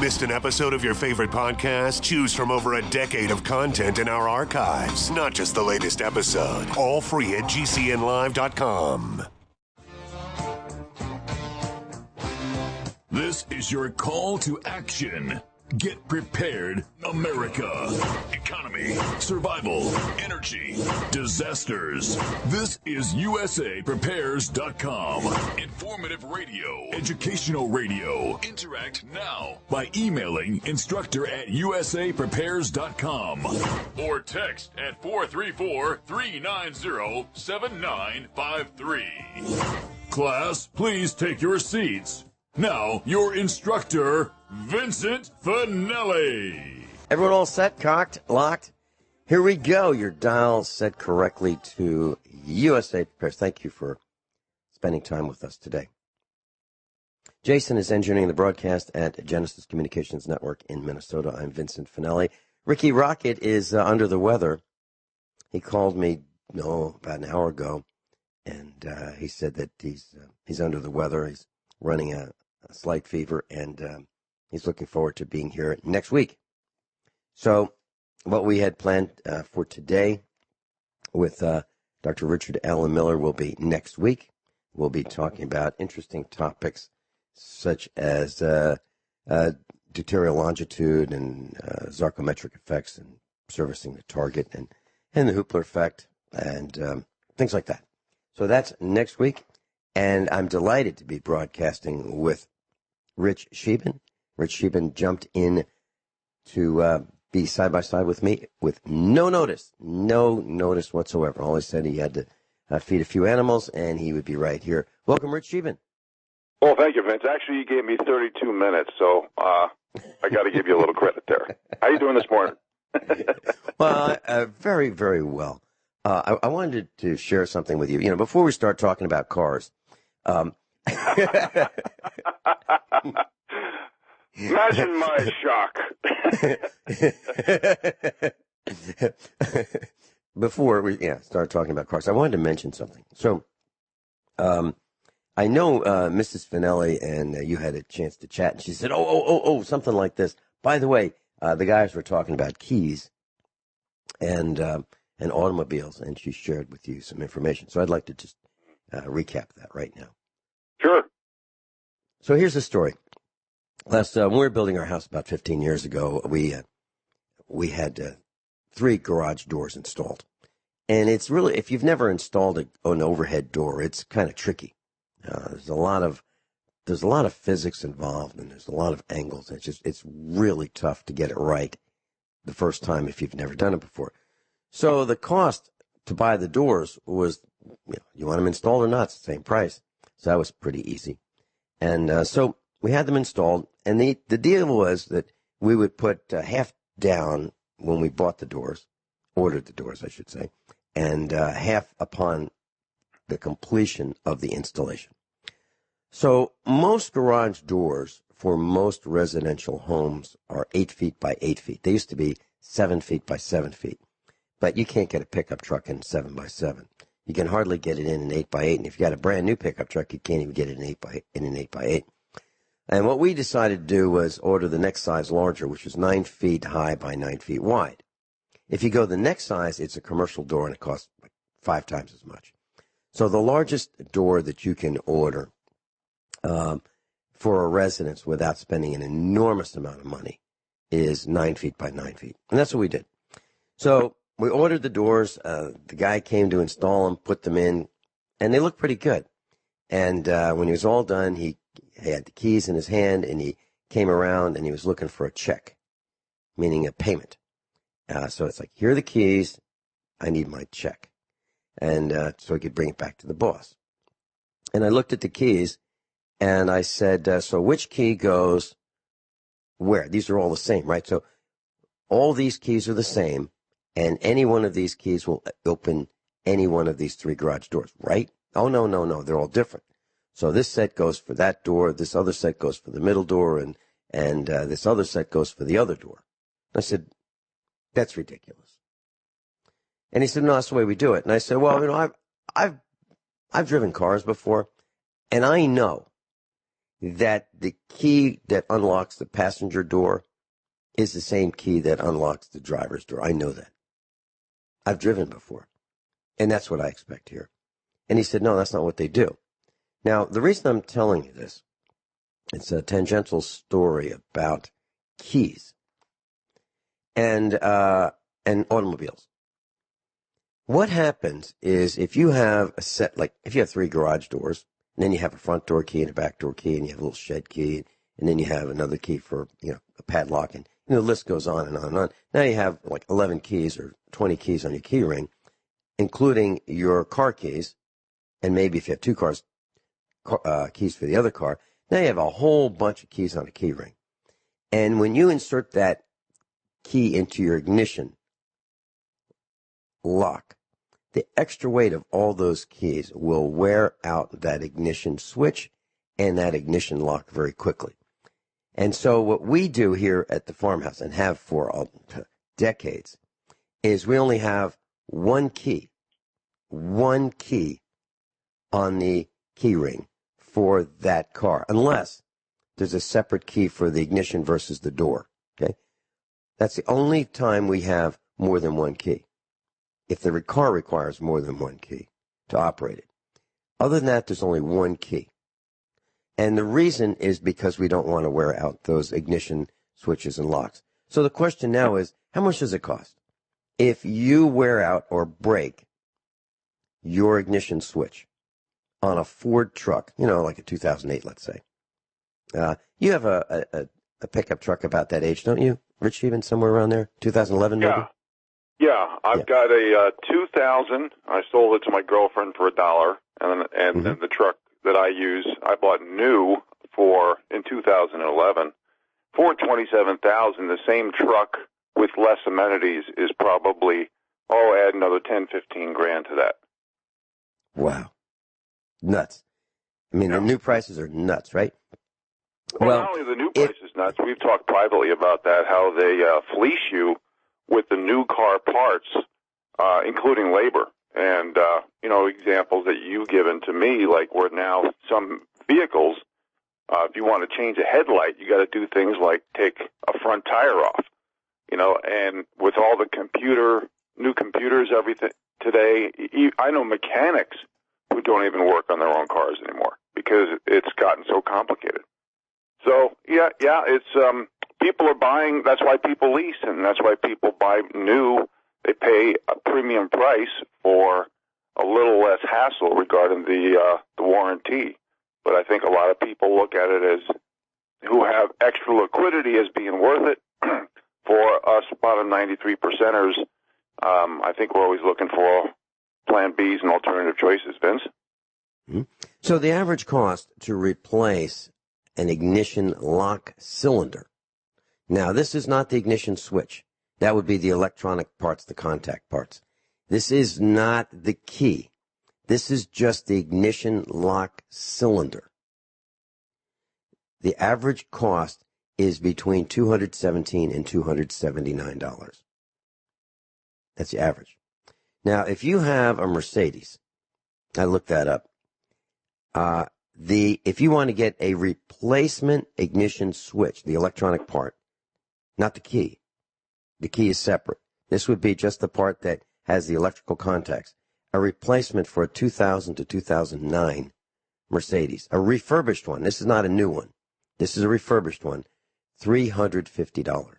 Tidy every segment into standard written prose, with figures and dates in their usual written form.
Missed an episode of your favorite podcast? Choose from over a decade of content in our archives, not just the latest episode. All free at GCNlive.com. This is your call to action. Get prepared, America. Economy, survival, energy, disasters. This is USAPrepares.com. Informative radio, educational radio. Interact now by emailing instructor@USAPrepares.com or text at 434-390-7953. Class, please take your seats. Now, your instructor, Vincent Finelli. Everyone all set, cocked, locked? Here we go. Your dial set correctly to USA Prepares. Thank you for spending time with us today. Jason is engineering the broadcast at Genesis Communications Network in Minnesota. I'm Vincent Finelli. Ricky Rocket is under the weather. He called me, about an hour ago, and he said that he's under the weather. He's running a slight fever, and he's looking forward to being here next week. So what we had planned for today with Dr. Richard Allen Miller will be next week. We'll be talking about interesting topics such as deuterial longitude and zarcometric effects and servicing the target and the Hoopler effect and things like that. So that's next week. And I'm delighted to be broadcasting with Rich Scheben. Rich Scheben jumped in to be side-by-side with me with no notice whatsoever. All he said, he had to feed a few animals, and he would be right here. Welcome, Rich Scheben. Well, thank you, Vince. Actually, you gave me 32 minutes, so I got to give you a little credit there. How you doing this morning? Well, very, very well. I wanted to share something with you. Before we start talking about cars, imagine my shock. Before we start talking about cars, I wanted to mention something. So, I know Mrs. Finelli and you had a chance to chat, and she said, something like this. By the way, the guys were talking about keys and automobiles, and she shared with you some information. So I'd like to just recap that right now. Sure. So here's the story. When we were building our house about 15 years ago, we had 3 garage doors installed. And it's really, if you've never installed an overhead door, it's kind of tricky. There's a lot of physics involved, and there's a lot of angles. It's really tough to get it right the first time if you've never done it before. So the cost to buy the doors was, you want them installed or not, it's the same price. So that was pretty easy. And so we had them installed, and the deal was that we would put half down when we bought the doors, ordered the doors, I should say, and half upon the completion of the installation. So most garage doors for most residential homes are 8 feet by 8 feet. They used to be 7 feet by 7 feet. But you can't get a pickup truck in 7 by 7. You can hardly get it in an 8 by 8. And if you got a brand new pickup truck, you can't even get it in an 8 by 8. And what we decided to do was order the next size larger, which is 9 feet high by 9 feet wide. If you go the next size, it's a commercial door, and it costs like 5 times as much. So the largest door that you can order for a residence without spending an enormous amount of money is 9 feet by 9 feet. And that's what we did. So we ordered the doors. The guy came to install them, put them in, and they looked pretty good. And when he was all done, he had the keys in his hand, and he came around, and he was looking for a check, meaning a payment. So it's like, here are the keys. I need my check. And so he could bring it back to the boss. And I looked at the keys, and I said, so which key goes where? These are all the same, right? So all these keys are the same, and any one of these keys will open any one of these 3 garage doors, right? Oh, no, they're all different. So this set goes for that door, this other set goes for the middle door, and this other set goes for the other door. I said, that's ridiculous. And he said, no, that's the way we do it. And I said, well, I've driven cars before, and I know that the key that unlocks the passenger door is the same key that unlocks the driver's door. I know that. I've driven before. And that's what I expect here. And he said, no, that's not what they do. Now, the reason I'm telling you this, it's a tangential story about keys and automobiles. What happens is if you have a set, like if you have 3 garage doors, and then you have a front door key and a back door key, and you have a little shed key, and then you have another key for, a padlock, and the list goes on and on and on. Now you have like 11 keys or 20 keys on your key ring, including your car keys, and maybe if you have 2 cars, keys for the other car. Now you have a whole bunch of keys on a key ring. And when you insert that key into your ignition lock, the extra weight of all those keys will wear out that ignition switch and that ignition lock very quickly. And so what we do here at the farmhouse, and have for decades, is we only have one key on the key ring for that car, unless there's a separate key for the ignition versus the door. Okay, that's the only time we have more than one key. If the car requires more than one key to operate it. Other than that, there's only one key. And the reason is because we don't want to wear out those ignition switches and locks. So the question now is, how much does it cost? If you wear out or break your ignition switch on a Ford truck, like a 2008, let's say. You have a pickup truck about that age, don't you, Rich Scheben, somewhere around there? 2011 maybe? Yeah, I've got a 2000. I sold it to my girlfriend for $1, and then the truck that I use, I bought new in 2011 for $27,000. The same truck with less amenities is probably, add another 10, 15 grand to that. Wow, nuts! I mean, the new prices are nuts, right? Well, not only the new price is nuts. We've talked privately about that, how they fleece you with the new car parts, including labor. And, examples that you've given to me, like where now some vehicles, if you want to change a headlight, you got to do things like take a front tire off, and with all the new computers, everything today, I know mechanics who don't even work on their own cars anymore because it's gotten so complicated. So, it's, people are buying, that's why people lease, and that's why people buy new. They pay a premium price for a little less hassle regarding the warranty. But I think a lot of people look at it as, who have extra liquidity as being worth it. For us bottom 93 percenters, I think we're always looking for plan Bs and alternative choices, Vince. Mm-hmm. So the average cost to replace an ignition lock cylinder. Now, this is not the ignition switch. That would be the electronic parts, the contact parts. This is not the key. This is just the ignition lock cylinder. The average cost is between $217 and $279. That's the average. Now, if you have a Mercedes, I looked that up. If you want to get a replacement ignition switch, the electronic part, not the key is separate. This would be just the part that has the electrical contacts. A replacement for a 2000 to 2009 Mercedes, a refurbished one. This is not a new one. This is a refurbished one. $350.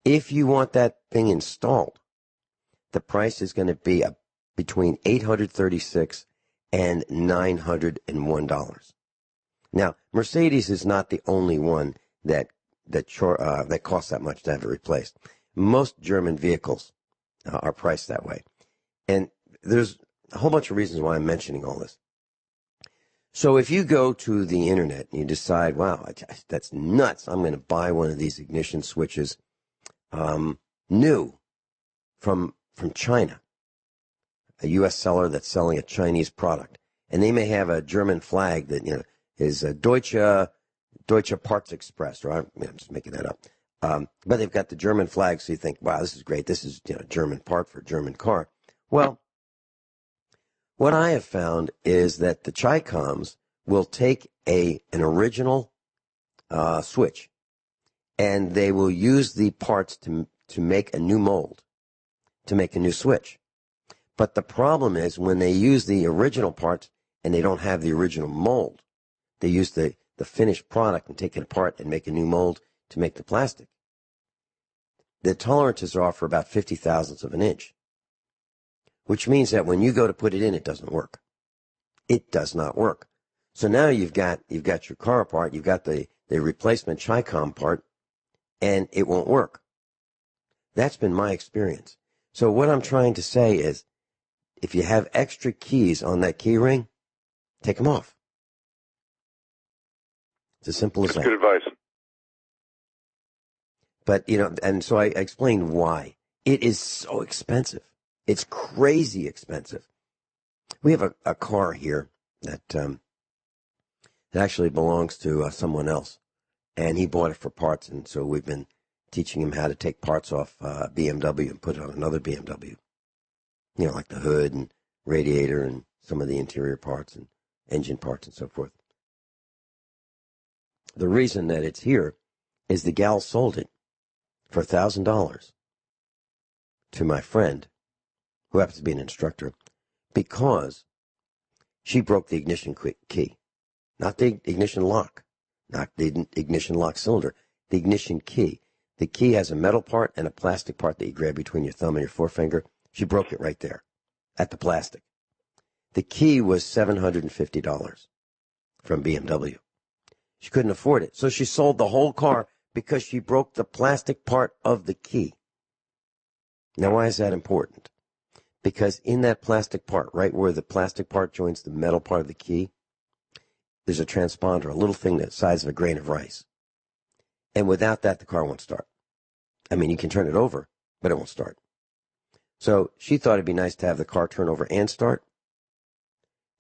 If you want that thing installed, the price is going to be between $836 and $901. Now, Mercedes is not the only one that costs that much to have it replaced. Most German vehicles are priced that way. And there's a whole bunch of reasons why I'm mentioning all this. So if you go to the internet and you decide, wow, that's nuts, I'm going to buy one of these ignition switches new from China, a U.S. seller that's selling a Chinese product. And they may have a German flag that, is a Deutsche Parts Express, or I'm just making that up. But they've got the German flag, so you think, wow, this is great. This is a German part for a German car. Well, what I have found is that the Chicoms will take an original switch, and they will use the parts to make a new mold, to make a new switch. But the problem is when they use the original parts and they don't have the original mold, they use the finished product and take it apart and make a new mold to make the plastic. The tolerances are off for about 50 thousandths of an inch, which means that when you go to put it in, it doesn't work. It does not work. So now you've got your car part, you've got the replacement Chicom part, and it won't work. That's been my experience. So what I'm trying to say is, if you have extra keys on that key ring, take them off. It's as simple as that. That's good advice. But, and so I explained why. It is so expensive. It's crazy expensive. We have a car here that actually belongs to someone else, and he bought it for parts, and so we've been teaching him how to take parts off BMW and put it on another BMW. Like the hood and radiator and some of the interior parts and engine parts and so forth. The reason that it's here is the gal sold it for $1,000 to my friend, who happens to be an instructor, because she broke the ignition key. Not the ignition lock, not the ignition lock cylinder, the ignition key. The key has a metal part and a plastic part that you grab between your thumb and your forefinger. She broke it right there at the plastic. The key was $750 from BMW. She couldn't afford it, so she sold the whole car because she broke the plastic part of the key. Now, why is that important? Because in that plastic part, right where the plastic part joins the metal part of the key, there's a transponder, a little thing the size of a grain of rice. And without that, the car won't start. I mean, you can turn it over, but it won't start. So she thought it'd be nice to have the car turn over and start,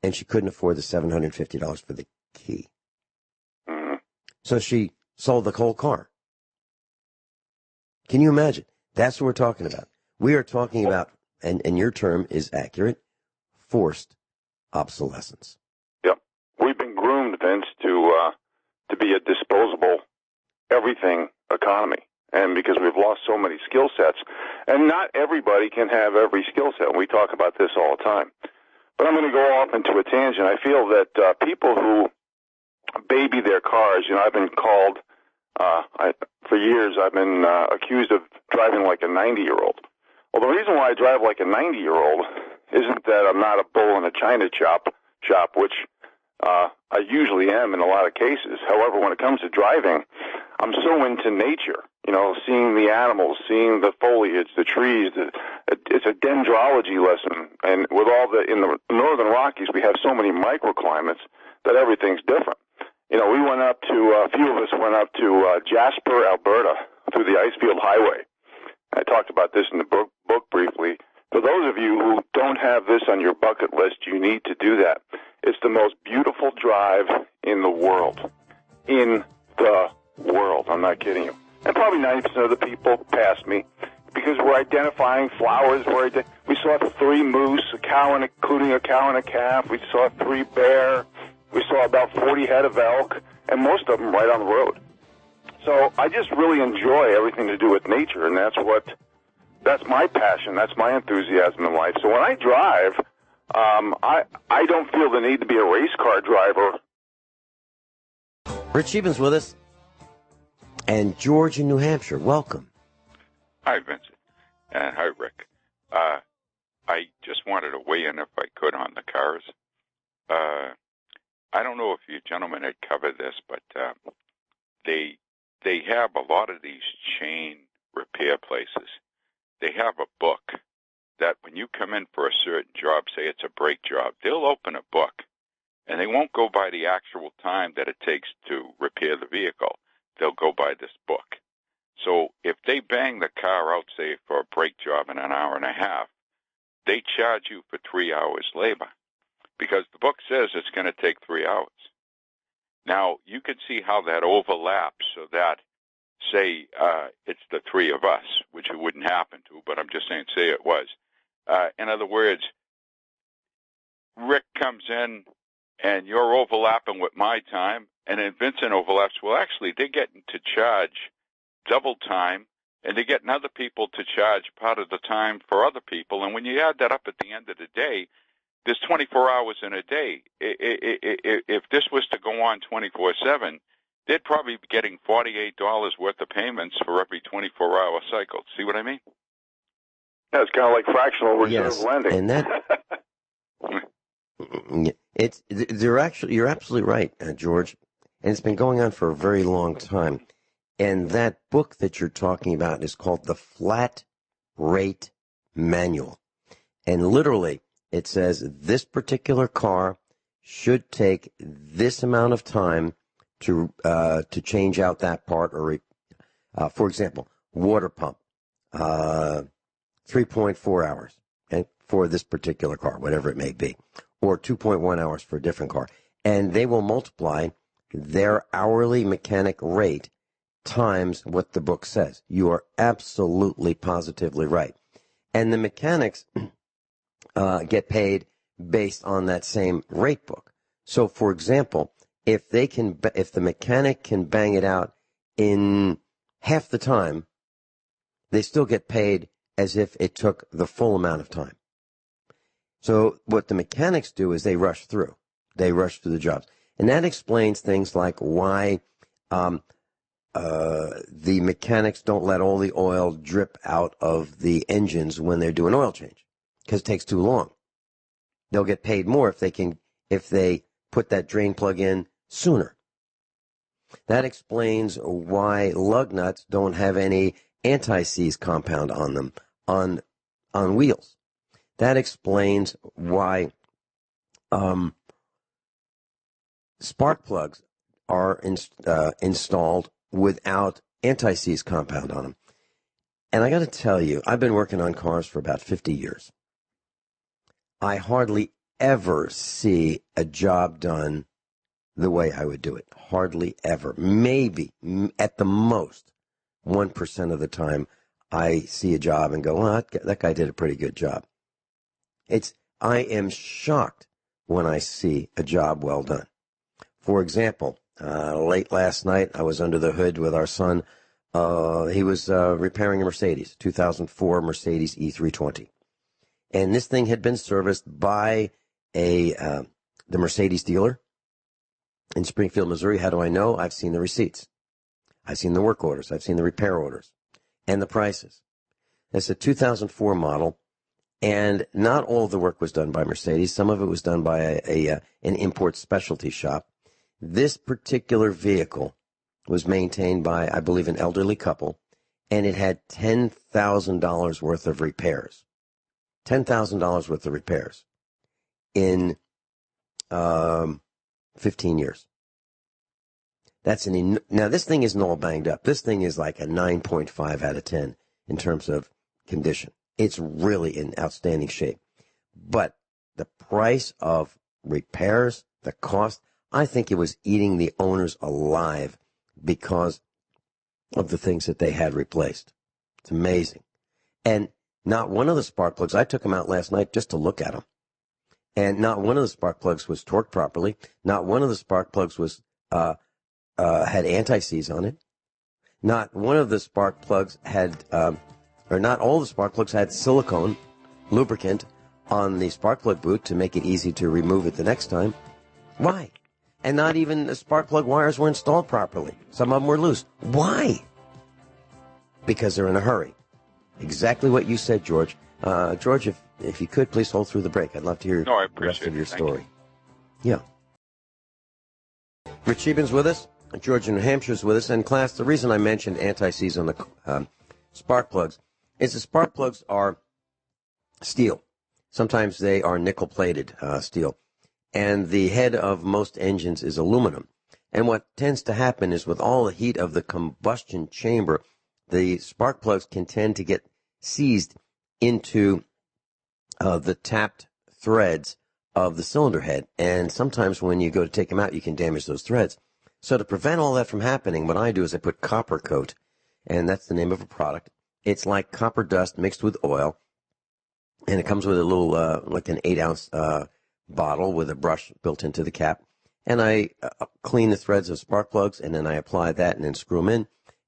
and she couldn't afford the $750 for the key. So she sold the whole car. Can you imagine? That's what we're talking about. We are talking about, and your term is accurate, forced obsolescence. Yep. We've been groomed, Vince, to be a disposable everything economy. And because we've lost so many skill sets, and not everybody can have every skill set. We talk about this all the time. But I'm going to go off into a tangent. I feel that people who baby their cars, I've been called, for years, I've been accused of driving like a 90-year-old. Well, the reason why I drive like a 90-year-old isn't that I'm not a bull in a china shop, which I usually am in a lot of cases. However, when it comes to driving, I'm so into nature, seeing the animals, seeing the foliage, the trees. It's a dendrology lesson. And with in the Northern Rockies, we have so many microclimates that everything's different. A few of us went up to Jasper, Alberta, through the Icefield Highway. I talked about this in the book briefly. For those of you who don't have this on your bucket list, you need to do that. It's the most beautiful drive in the world. In the world. I'm not kidding you. And probably 90% of the people passed me because we're identifying flowers. We saw 3 moose, including a cow and a calf. We saw 3 bear. We saw about 40 head of elk, and most of them right on the road. So I just really enjoy everything to do with nature, and that's my passion. That's my enthusiasm in life. So when I drive, I don't feel the need to be a race car driver. Rich Sheben's with us, and George in New Hampshire. Welcome. Hi, Vincent. And hi, Rick. I just wanted to weigh in, if I could, on the cars. I don't know if you gentlemen had covered this, but they have a lot of these chain repair places. They have a book that when you come in for a certain job, say it's a brake job, they'll open a book, and they won't go by the actual time that it takes to repair the vehicle. They'll go by this book. So if they bang the car out, say, for a brake job in an hour and a half, they charge you for 3 hours labor because the book says it's going to take 3 hours. Now, you can see how that overlaps so that, say, it's the 3 of us, which it wouldn't happen to, but I'm just saying, say it was. In other words, Rick comes in and you're overlapping with my time, and then Vincent overlaps. Well, actually, they're getting to charge double time, and they're getting other people to charge part of the time for other people. And when you add that up at the end of the day, there's 24 hours in a day. If this was to go on 24/7, they'd probably be getting $48 worth of payments for every 24-hour cycle. See what I mean? Yeah, it's kind of like fractional reserve lending. And that you're absolutely right, George, and it's been going on for a very long time. And that book that you're talking about is called the Flat Rate Manual, and literally it says this particular car should take this amount of time to change out that part, or for example, water pump, 3.4 hours, and for this particular car, whatever it may be, or 2.1 hours for a different car, and they will multiply their hourly mechanic rate times what the book says. You are absolutely positively right, and the mechanics get paid based on that same rate book. So, for example, if the mechanic can bang it out in half the time, they still get paid as if it took the full amount of time. So what the mechanics do is they rush through the jobs. And that explains things like why the mechanics don't let all the oil drip out of the engines when they're doing oil change, because it takes too long. They'll get paid more if they put that drain plug in sooner. That explains why lug nuts don't have any anti-seize compound on them on wheels. That explains why spark plugs are installed without anti-seize compound on them. And I got to tell you, I've been working on cars for about 50 years. I hardly ever see a job done the way I would do it. Hardly ever. Maybe, at the most, 1% of the time, I see a job and go, well, that guy did a pretty good job. I am shocked when I see a job well done. For example, late last night, I was under the hood with our son. He was repairing a Mercedes, 2004 Mercedes E320. And this thing had been serviced by the Mercedes dealer in Springfield, Missouri. How do I know? I've seen the receipts. I've seen the work orders. I've seen the repair orders and the prices. It's a 2004 model, and not all of the work was done by Mercedes. Some of it was done by an import specialty shop. This particular vehicle was maintained by, I believe, an elderly couple, and it had $10,000 worth of repairs. $10,000 worth of repairs in 15 years. Now, this thing isn't all banged up. This thing is like a 9.5 out of 10 in terms of condition. It's really in outstanding shape. But the price of repairs, the cost, I think it was eating the owners alive because of the things that they had replaced. It's amazing. And not one of the spark plugs, I took them out last night just to look at them. And not one of the spark plugs was torqued properly. Not one of the spark plugs was had anti-seize on it. Not one of the spark plugs had, or not all the spark plugs had silicone lubricant on the spark plug boot to make it easy to remove it the next time. Why? And not even the spark plug wires were installed properly. Some of them were loose. Why? Because they're in a hurry. Exactly what you said, George. George, if you could, please hold through the break. I'd love to hear the rest of your story. Yeah. Rich Sheben's with us. George in New Hampshire's with us. And class, the reason I mentioned anti-seize on the spark plugs is the spark plugs are steel. Sometimes they are nickel-plated steel. And the head of most engines is aluminum. And what tends to happen is with all the heat of the combustion chamber, the spark plugs can tend to get seized into the tapped threads of the cylinder head. And sometimes when you go to take them out, you can damage those threads. So to prevent all that from happening, what I do is I put copper coat, and that's the name of a product. It's like copper dust mixed with oil, and it comes with a little, like an 8-ounce bottle with a brush built into the cap, and I clean the threads of spark plugs, and then I apply that and then screw them in,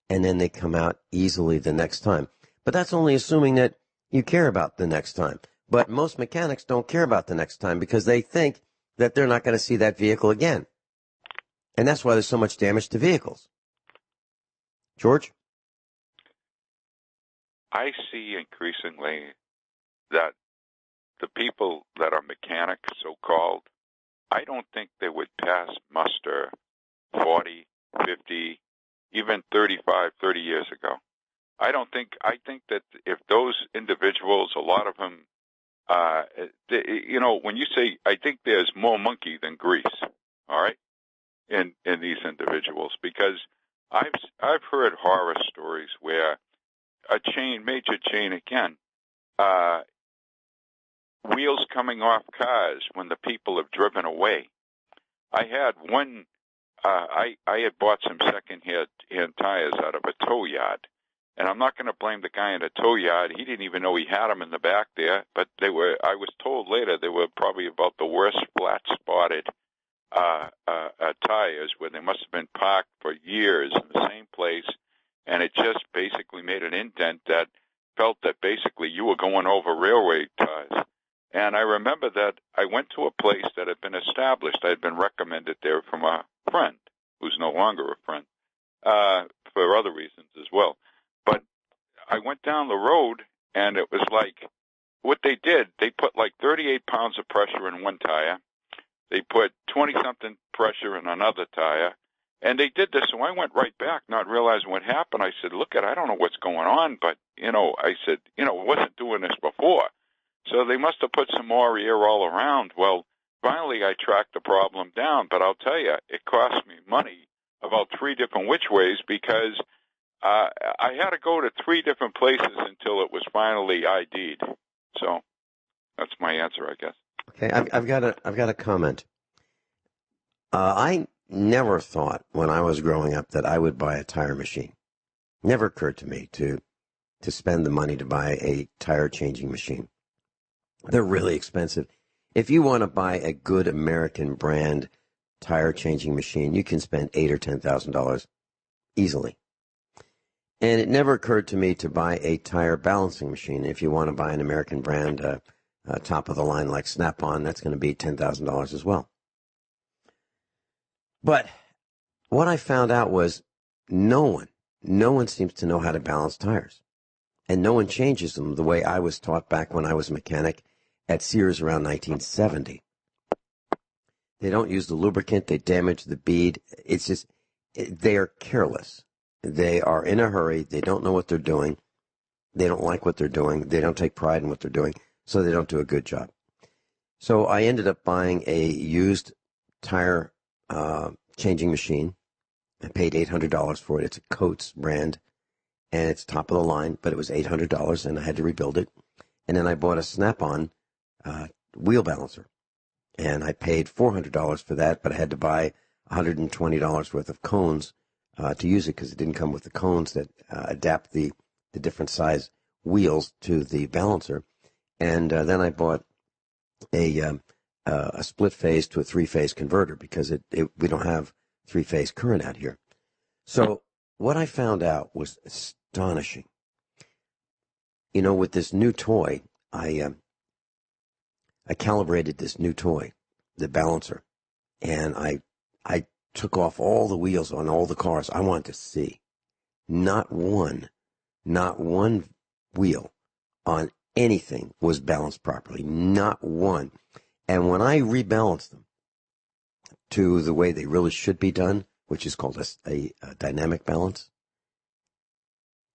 and then they come out easily the next time. But that's only assuming that you care about the next time. But most mechanics don't care about the next time because they think that they're not going to see that vehicle again. And that's why there's so much damage to vehicles. George? I see increasingly that the people that are mechanics, so-called, I don't think they would pass muster 40, 50, even 35, 30 years ago. I think that if those individuals, a lot of them, when you say, I think there's more monkey than grease, all right, in these individuals, because I've heard horror stories where a major chain again, wheels coming off cars when the people have driven away. I had one, I had bought some second-hand tires out of a tow yard, and I'm not going to blame the guy in the tow yard. He didn't even know he had them in the back there, but I was told later they were probably about the worst flat-spotted tires, where they must have been parked for years in the same place, and it just basically made an indent that felt that basically you were going over railway ties. And I remember that I went to a place that had been established. I had been recommended there from a friend who's no longer a friend, for other reasons as well. But I went down the road, and it was like what they did, they put like 38 pounds of pressure in one tire. They put 20-something pressure in another tire. And they did this, so I went right back, not realizing what happened. I said, look, I don't know what's going on, but, I said, wasn't doing this before. So they must have put some more air all around. Well, finally I tracked the problem down, but I'll tell you, it cost me money about 3 different which ways because I had to go to 3 different places until it was finally ID'd. So that's my answer, I guess. Okay, I've got a comment. I never thought when I was growing up that I would buy a tire machine. Never occurred to me to spend the money to buy a tire changing machine. They're really expensive. If you want to buy a good American brand tire changing machine, you can spend $8,000 or $10,000 easily. And it never occurred to me to buy a tire balancing machine. If you want to buy an American brand, top of the line like Snap-on, that's going to be $10,000 as well. But what I found out was no one seems to know how to balance tires. And no one changes them the way I was taught back when I was a mechanic at Sears around 1970. They don't use the lubricant. They damage the bead. It's just, they are careless. They are in a hurry. They don't know what they're doing. They don't like what they're doing. They don't take pride in what they're doing. So they don't do a good job. So I ended up buying a used tire changing machine. I paid $800 for it. It's a Coates brand, and it's top of the line, but it was $800, and I had to rebuild it. And then I bought a Snap-on wheel balancer, and I paid $400 for that, but I had to buy $120 worth of cones to use it because it didn't come with the cones that adapt the different size wheels to the balancer. And then I bought a split-phase to a 3-phase converter because we don't have 3-phase current out here. So what I found out was astonishing. With this new toy, I calibrated this new toy, the balancer, and I took off all the wheels on all the cars. I wanted to see not one wheel on anything was balanced properly, not one. And when I rebalanced them to the way they really should be done, which is called a dynamic balance,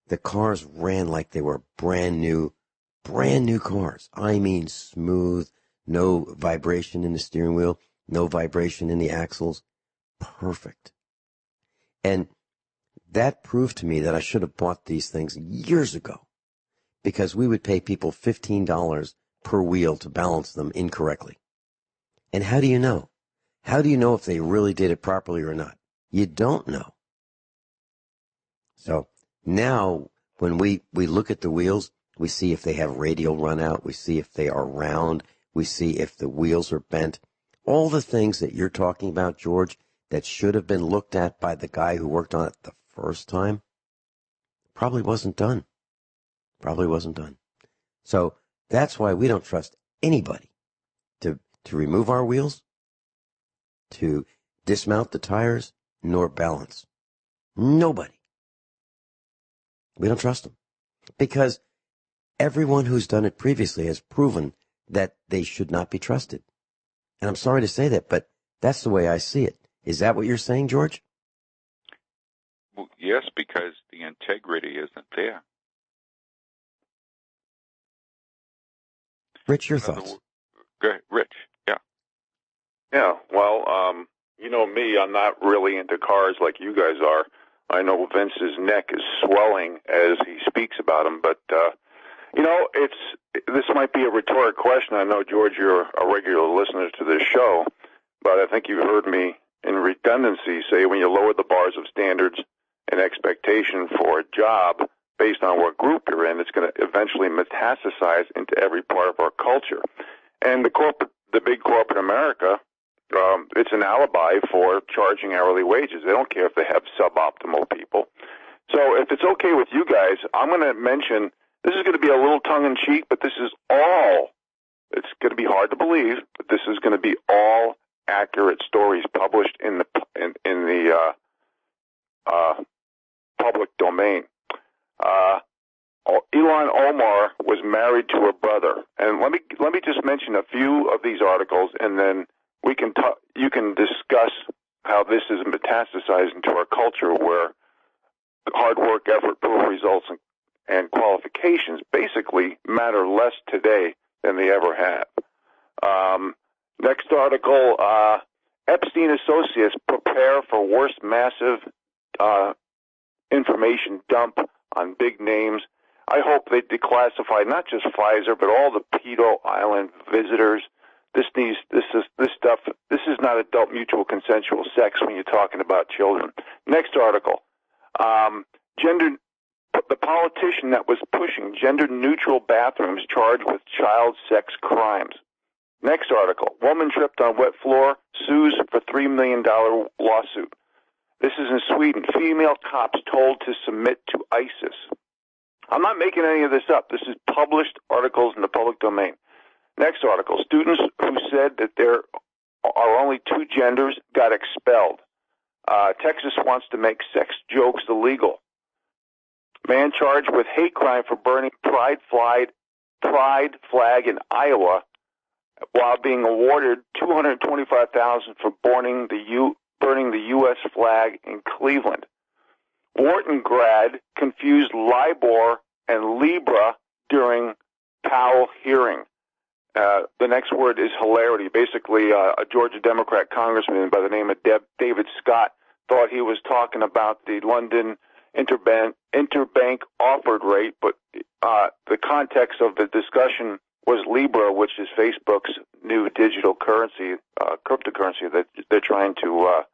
the cars ran like they were brand new cars. I mean, smooth, no vibration in the steering wheel, no vibration in the axles, perfect. And that proved to me that I should have bought these things years ago, because we would pay people $15 per wheel to balance them incorrectly. And how do you know? How do you know if they really did it properly or not? You don't know. So now when we look at the wheels, we see if they have radial run out. We see if they are round. We see if the wheels are bent. All the things that you're talking about, George, that should have been looked at by the guy who worked on it the first time, probably wasn't done. So that's why we don't trust anybody to remove our wheels, to dismount the tires, nor balance. Nobody. We don't trust them. Because everyone who's done it previously has proven that they should not be trusted. And I'm sorry to say that, but that's the way I see it. Is that what you're saying, George? Well, yes, because the integrity isn't there. Rich, your thoughts? Go ahead, Rich, yeah. Yeah, well, you know me, I'm not really into cars like you guys are. I know Vince's neck is swelling as he speaks about them, but, you know, this might be a rhetoric question. I know, George, you're a regular listener to this show, but I think you've heard me in redundancy say when you lower the bars of standards and expectation for a job based on what group you're in, it's going to eventually metastasize into every part of our culture. And the big corporate America, it's an alibi for charging hourly wages. They don't care if they have suboptimal people. So if it's okay with you guys, I'm going to mention, this is going to be a little tongue-in-cheek, but this is all, it's going to be hard to believe, but this is going to be all accurate stories published in the public domain. Ilhan Omar was married to her brother, and let me just mention a few of these articles, and then you can discuss how this is metastasized into our culture, where hard work, effort, proven results, and qualifications basically matter less today than they ever have. Next article: Epstein Associates prepare for worst massive information dump on big names. I hope they declassify not just Pfizer, but all the pedo island visitors. This stuff. This is not adult mutual consensual sex when you're talking about children. Next article. The politician that was pushing gender-neutral bathrooms charged with child sex crimes. Next article. Woman tripped on wet floor, sues for $3 million lawsuit. This is in Sweden. Female cops told to submit to ISIS. I'm not making any of this up. This is published articles in the public domain. Next article. Students who said that there are only two genders got expelled. Texas wants to make sex jokes illegal. Man charged with hate crime for burning pride flag in Iowa while being awarded $225,000 for burning the U.S. flag in Cleveland. Wharton grad confused LIBOR and Libra during Powell hearing. The next word is hilarity. Basically, a Georgia Democrat congressman by the name of David Scott thought he was talking about the London interbank offered rate, but the context of the discussion was Libra, which is Facebook's new digital currency, cryptocurrency that they're trying to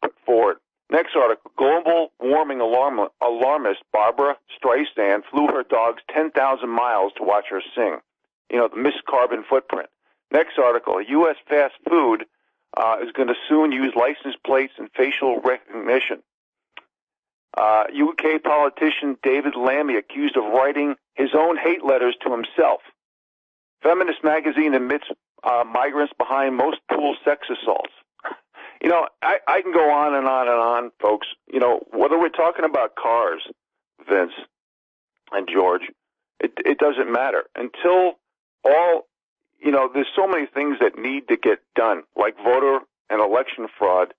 put forward. Next article, global warming alarmist Barbara Streisand flew her dogs 10,000 miles to watch her sing. You know, the missed carbon footprint. Next article, U.S. fast food is going to soon use license plates and facial recognition. UK politician David Lammy accused of writing his own hate letters to himself. Feminist magazine admits migrants behind most pool sex assaults. You know, I can go on and on and on, folks. You know, whether we're talking about cars, Vince and George, it doesn't matter. Until there's so many things that need to get done, like voter and election fraud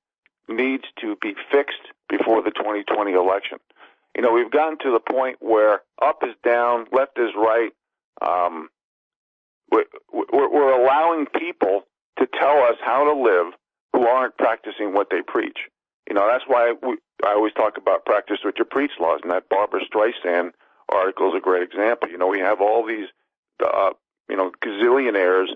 needs to be fixed before the 2020 election. You know, we've gotten to the point where up is down, left is right. We're allowing people to tell us how to live who aren't practicing what they preach. You know, that's why I always talk about practice what you preach laws, and that Barbara Streisand article is a great example. You know, we have all these, gazillionaires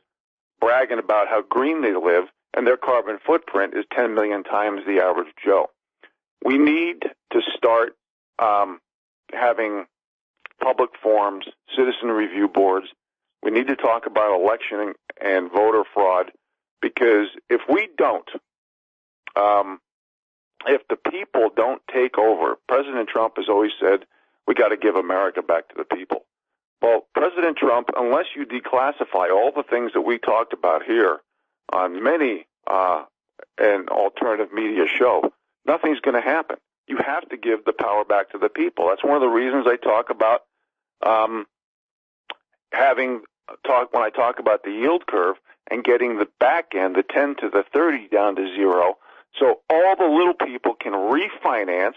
bragging about how green they live, and their carbon footprint is 10 million times the average Joe. We need to start having public forums, citizen review boards, We need to talk about election and voter fraud, because if we don't, if the people don't take over, President Trump has always said we got to give America back to the people. Well, President Trump, unless you declassify all the things that we talked about here on many an alternative media show, nothing's going to happen. You have to give the power back to the people. That's one of the reasons I talk about when I talk about the yield curve and getting the back end, the 10 to the 30 down to zero, so all the little people can refinance,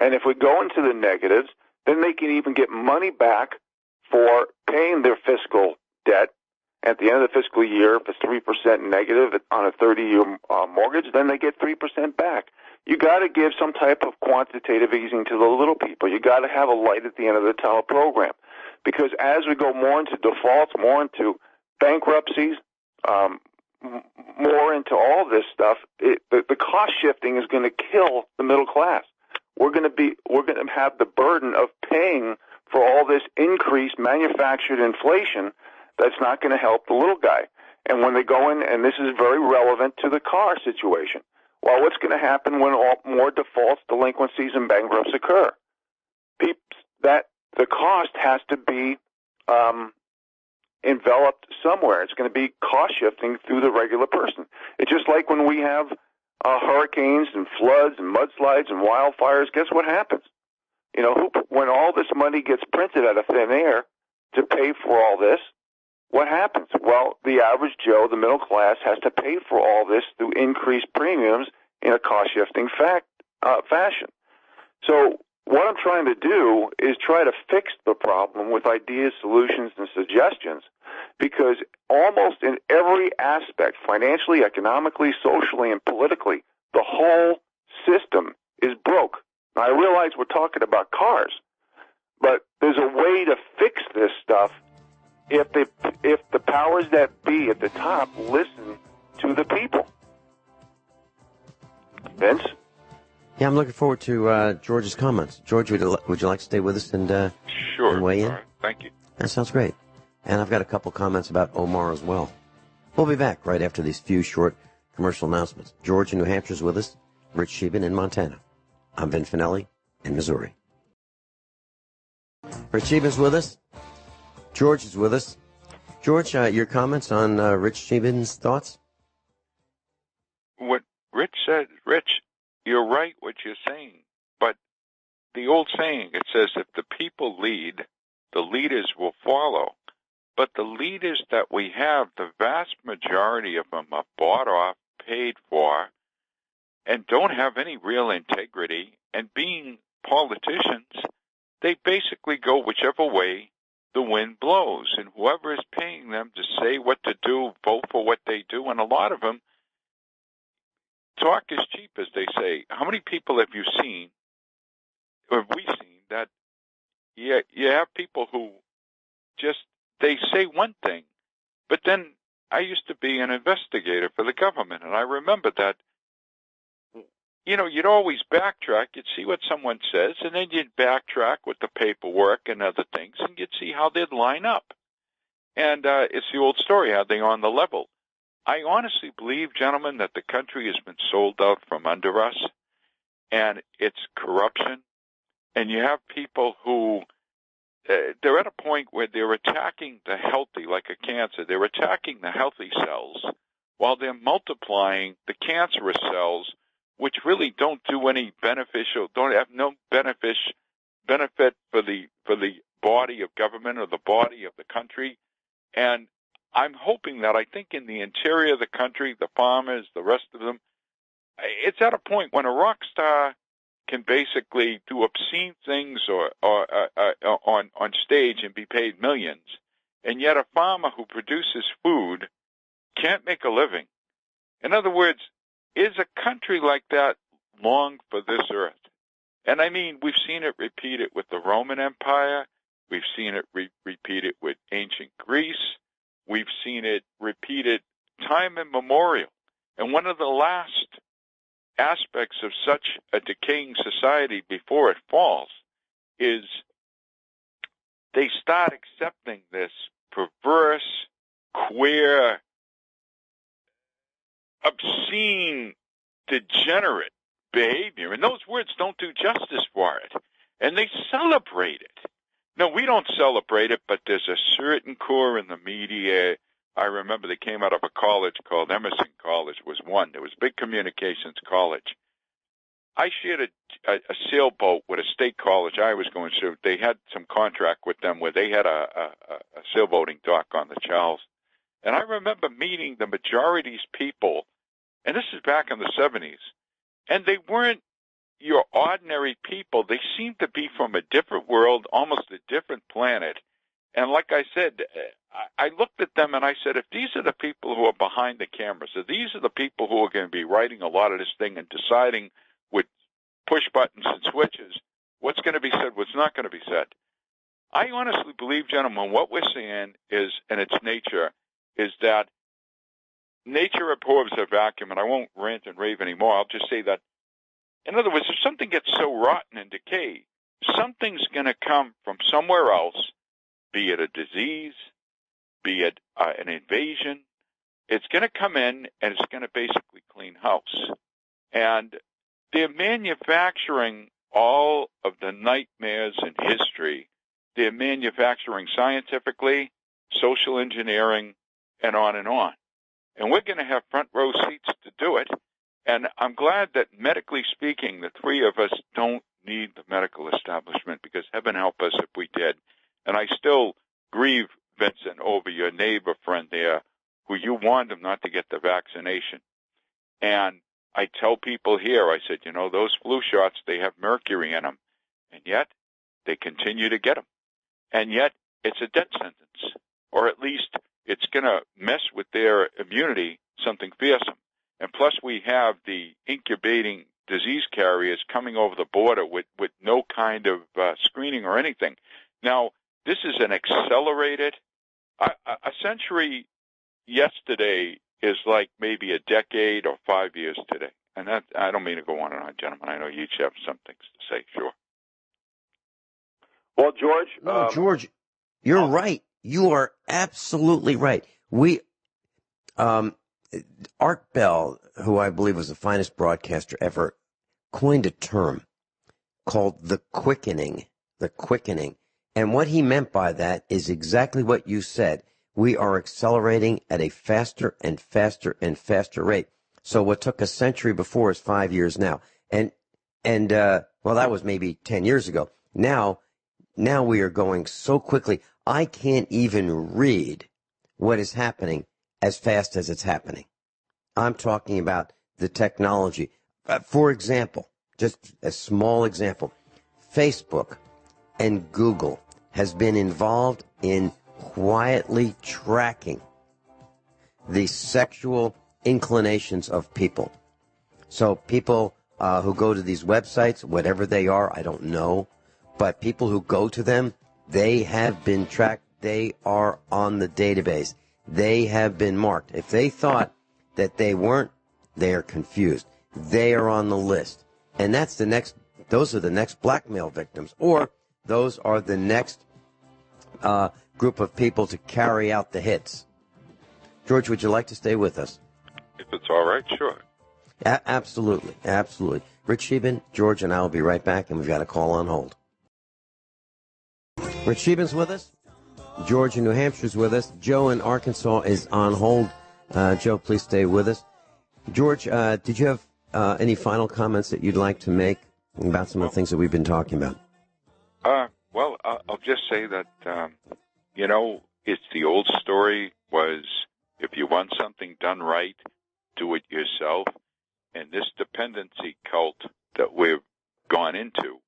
and if we go into the negatives, then they can even get money back for paying their fiscal debt. At the end of the fiscal year, if it's 3% negative on a 30-year mortgage, then they get 3% back. You got to give some type of quantitative easing to the little people. You got to have a light at the end of the tunnel program, because as we go more into defaults, more into bankruptcies, more into all this stuff, the cost shifting is going to kill the middle class. We're going to have the burden of paying for all this increased manufactured inflation that's not going to help the little guy. And when they go in, and this is very relevant to the car situation, well, what's going to happen when more defaults, delinquencies, and bankrupts occur? That the cost has to be enveloped somewhere. It's going to be cost shifting through the regular person. It's just like when we have hurricanes and floods and mudslides and wildfires. Guess what happens? When all this money gets printed out of thin air to pay for all this, what happens? Well, the average Joe, the middle class, has to pay for all this through increased premiums in a cost-shifting fashion. So what I'm trying to do is try to fix the problem with ideas, solutions, and suggestions, because almost in every aspect, financially, economically, socially, and politically, the whole system is broke. Now, I realize we're talking about cars, but there's a way to fix this stuff if the powers that be at the top listen to the people. Vince? Yeah, I'm looking forward to George's comments. George, would you like to stay with us and sure, and weigh in? Right. Thank you. That sounds great. And I've got a couple comments about Omar as well. We'll be back right after these few short commercial announcements. George in New Hampshire is with us. Rich Scheben in Montana. I'm Vin Finelli in Missouri. Rich Scheben's with us. George is with us. George, your comments on Rich Scheben's thoughts? What Rich said, Rich, you're right what you're saying. But the old saying, it says if the people lead, the leaders will follow. But the leaders that we have, the vast majority of them are bought off, paid for, and don't have any real integrity. And being politicians, they basically go whichever way the wind blows. And whoever is paying them to say what to do, vote for what they do. And a lot of them, talk is cheap, as they say. How many people have you seen, or have we seen, that you have people who just, they say one thing, but then I used to be an investigator for the government, and I remember that, you'd always backtrack. You'd see what someone says, and then you'd backtrack with the paperwork and other things, and you'd see how they'd line up. And it's the old story, how they on the level. I honestly believe, gentlemen, that the country has been sold out from under us, and it's corruption. And you have people who, they're at a point where they're attacking the healthy, like a cancer. They're attacking the healthy cells while they're multiplying the cancerous cells, which really don't do any beneficial, don't have no benefit for the body of government or the body of the country. And I'm hoping that, I think in the interior of the country, the farmers, the rest of them, it's at a point when a rock star can basically do obscene things or on stage and be paid millions, and yet a farmer who produces food can't make a living. In other words, is a country like that long for this earth? And I mean, we've seen it repeated with the Roman Empire. We've seen it repeated with ancient Greece. We've seen it repeated time immemorial. And one of the last aspects of such a decaying society before it falls is they start accepting this perverse, queer, obscene, degenerate behavior. And those words don't do justice for it. And they celebrate it. No, we don't celebrate it, but there's a certain core in the media. I remember they came out of a college called Emerson College was one. There was a big communications college. I shared a sailboat with a state college I was going to. They had some contract with them where they had a sailboating dock on the Charles. And I remember meeting the majority of these people, and this is back in the 70s, and they weren't your ordinary people. They seemed to be from a different world, almost a different planet. And like I said, I looked at them and I said, if these are the people who are behind the cameras, if these are the people who are going to be writing a lot of this thing and deciding with push buttons and switches what's going to be said, what's not going to be said. I honestly believe, gentlemen, what we're seeing is, in its nature, is that nature abhors a vacuum, and I won't rant and rave anymore. I'll just say that, in other words, if something gets so rotten and decayed, something's going to come from somewhere else, be it a disease, be it an invasion. It's going to come in, and it's going to basically clean house. And they're manufacturing all of the nightmares in history. They're manufacturing scientifically, social engineering, and on and on. And we're going to have front row seats to do it. And I'm glad that, medically speaking, the three of us don't need the medical establishment, because heaven help us if we did. And I still grieve, Vincent, over your neighbor friend there who you warned him not to get the vaccination. And I tell people here, I said, those flu shots, they have mercury in them. And yet they continue to get them. And yet it's a death sentence. Or at least it's going to mess with their immunity, something fearsome. And plus we have the incubating disease carriers coming over the border with no kind of screening or anything. Now, this is an accelerated, a century yesterday is like maybe a decade or 5 years today. And that, I don't mean to go on and on, gentlemen. I know you each have some things to say, sure. Well, George. No, George, you're right. You are absolutely right. Art Bell, who I believe was the finest broadcaster ever, coined a term called the quickening. The quickening. And what he meant by that is exactly what you said. We are accelerating at a faster and faster and faster rate. So what took a century before is 5 years now. And well, that was maybe 10 years ago. Now we are going so quickly, I can't even read what is happening as fast as it's happening. I'm talking about the technology. For example, just a small example, Facebook and Google has been involved in quietly tracking the sexual inclinations of people. So people who go to these websites, whatever they are, I don't know, but people who go to them, they have been tracked. They are on the database. They have been marked. If they thought that they weren't, they are confused. They are on the list. And those are the next blackmail victims, or those are the next group of people to carry out the hits. George, would you like to stay with us? If it's all right, sure. Absolutely. Rich Scheben, George, and I will be right back, and we've got a call on hold. Rich Scheben's with us. George in New Hampshire's with us. Joe in Arkansas is on hold. Joe, please stay with us. George, did you have any final comments that you'd like to make about some of the things that we've been talking about? Well, I'll just say that, it's the old story was, if you want something done right, do it yourself. And this dependency cult that we've gone into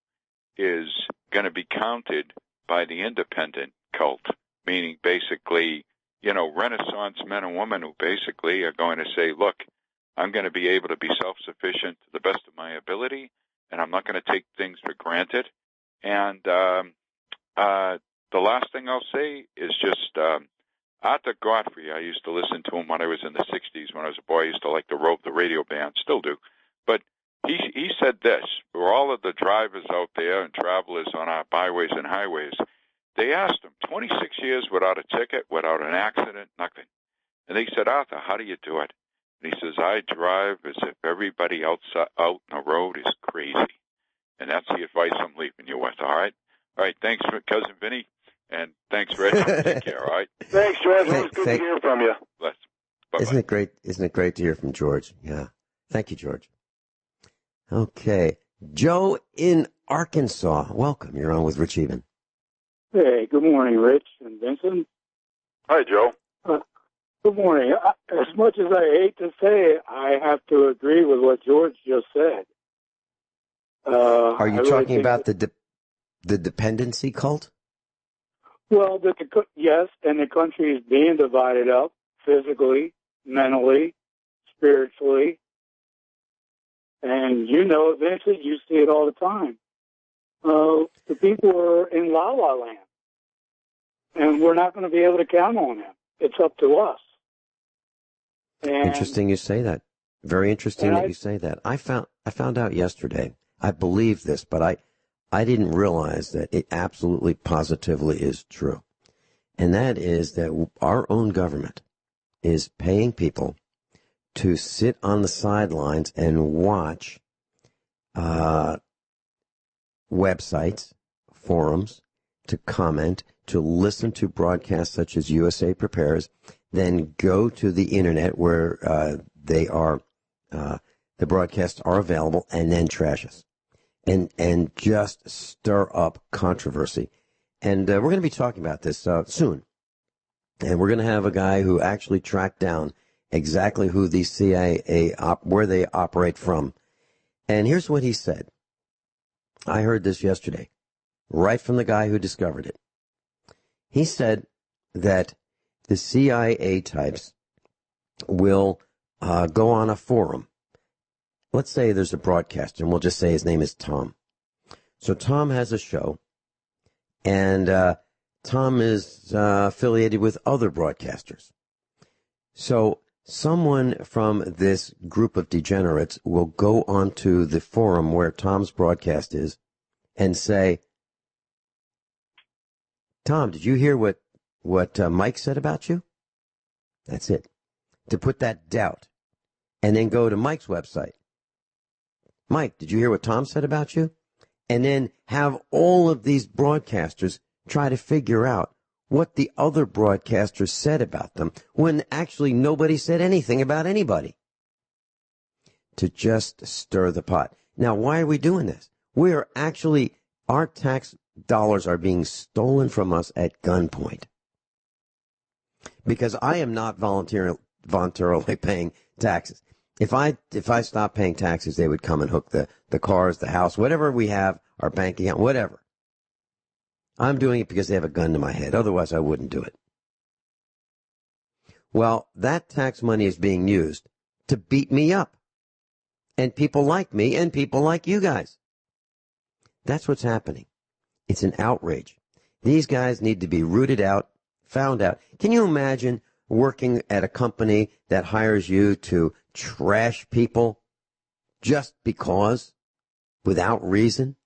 is going to be counted by the independent cult, meaning basically, Renaissance men and women who basically are going to say, look, I'm going to be able to be self-sufficient to the best of my ability, and I'm not going to take things for granted. And the last thing I'll say is just Arthur Godfrey. I used to listen to him when I was in the 60s. When I was a boy, I used to like to rope the radio band, still do. But he said this, for all of the drivers out there and travelers on our byways and highways, They asked him, 26 years without a ticket, without an accident, nothing. And they said, Arthur, how do you do it? And he says, I drive as if everybody else out on the road is crazy. And that's the advice I'm leaving you with, all right? All right, thanks, Cousin Vinny, and thanks, Rich. Take care, all right? Thanks, George. It was good to hear from you. Bye-bye. Isn't it great? Isn't it great to hear from George? Yeah. Thank you, George. Okay. Joe in Arkansas. Welcome. You're on with Rich Even. Hey, good morning, Rich and Vincent. Hi, Joe. Good morning. As much as I hate to say it, I have to agree with what George just said. Are you talking about the dependency cult? Well, yes, and the country is being divided up physically, mentally, spiritually. And you know, Vincent, you see it all the time. The people are in la-la land. And we're not going to be able to count on them. It's up to us. And interesting you say that. Very interesting that you say that. I found out yesterday. I believe this, but I didn't realize that it absolutely positively is true. And that is that our own government is paying people to sit on the sidelines and watch websites, forums, to comment, to listen to broadcasts such as USA Prepares, then go to the internet where the broadcasts are available, and then trash us. And just stir up controversy. And we're going to be talking about this soon. And we're going to have a guy who actually tracked down exactly who the CIA, where they operate from. And here's what he said. I heard this yesterday, right from the guy who discovered it. He said that the CIA types will go on a forum. Let's say there's a broadcaster, and we'll just say his name is Tom. So Tom has a show, and Tom is affiliated with other broadcasters. So someone from this group of degenerates will go onto the forum where Tom's broadcast is and say, Tom, did you hear what Mike said about you? That's it. To put that doubt. And then go to Mike's website. Mike, did you hear what Tom said about you? And then have all of these broadcasters try to figure out what the other broadcasters said about them when actually nobody said anything about anybody. To just stir the pot. Now, why are we doing this? We are actually, our tax dollars are being stolen from us at gunpoint. Because I am not voluntarily paying taxes. If I stopped paying taxes, they would come and hook the cars, the house, whatever we have, our bank account, whatever. I'm doing it because they have a gun to my head. Otherwise, I wouldn't do it. Well, that tax money is being used to beat me up. And people like me and people like you guys. That's what's happening. It's an outrage. These guys need to be rooted out, found out. Can you imagine working at a company that hires you to trash people just because, without reason?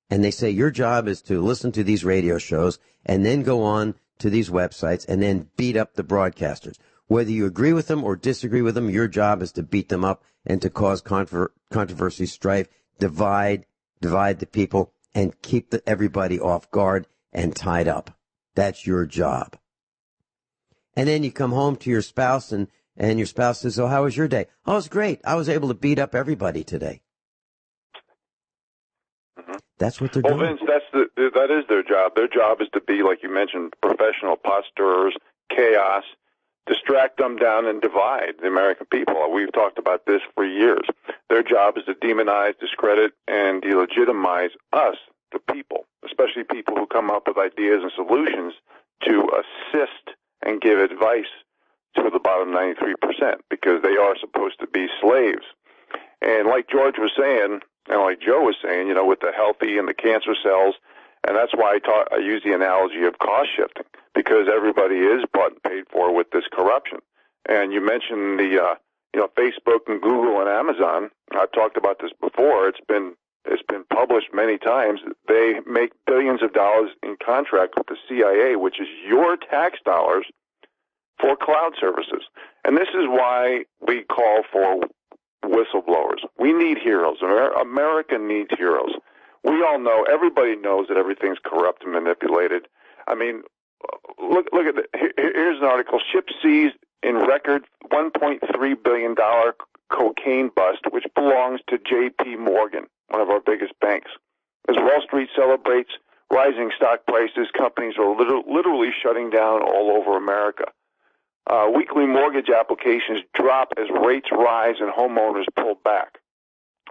And they say your job is to listen to these radio shows and then go on to these websites and then beat up the broadcasters. Whether you agree with them or disagree with them, your job is to beat them up and to cause controversy, strife, divide the people, and keep everybody off guard and tied up. That's your job. And then you come home to your spouse, and your spouse says, oh, how was your day? Oh, it was great. I was able to beat up everybody today. Mm-hmm. That's what they're doing. Well, Vince, that is their job. Their job is to be, like you mentioned, professional pot stirrers, chaos, distract them down and divide the American people. We've talked about this for years. Their job is to demonize, discredit, and delegitimize us, the people, especially people who come up with ideas and solutions to assist and give advice to the bottom 93%, because they are supposed to be slaves. And like George was saying, and like Joe was saying, with the healthy and the cancer cells, and that's why I use the analogy of cost shifting, because everybody is bought and paid for with this corruption. And you mentioned the, Facebook and Google and Amazon. I've talked about this before. It's been it's been published many times, they make billions of dollars in contract with the CIA, which is your tax dollars, for cloud services. And this is why we call for whistleblowers. We need heroes. America needs heroes. We all know, everybody knows that everything's corrupt and manipulated. I mean, look at it. Here's an article. Ship seized in record $1.3 billion cocaine bust, which belongs to J.P. Morgan, one of our biggest banks. As Wall Street celebrates rising stock prices, companies are literally shutting down all over America. Weekly mortgage applications drop as rates rise and homeowners pull back.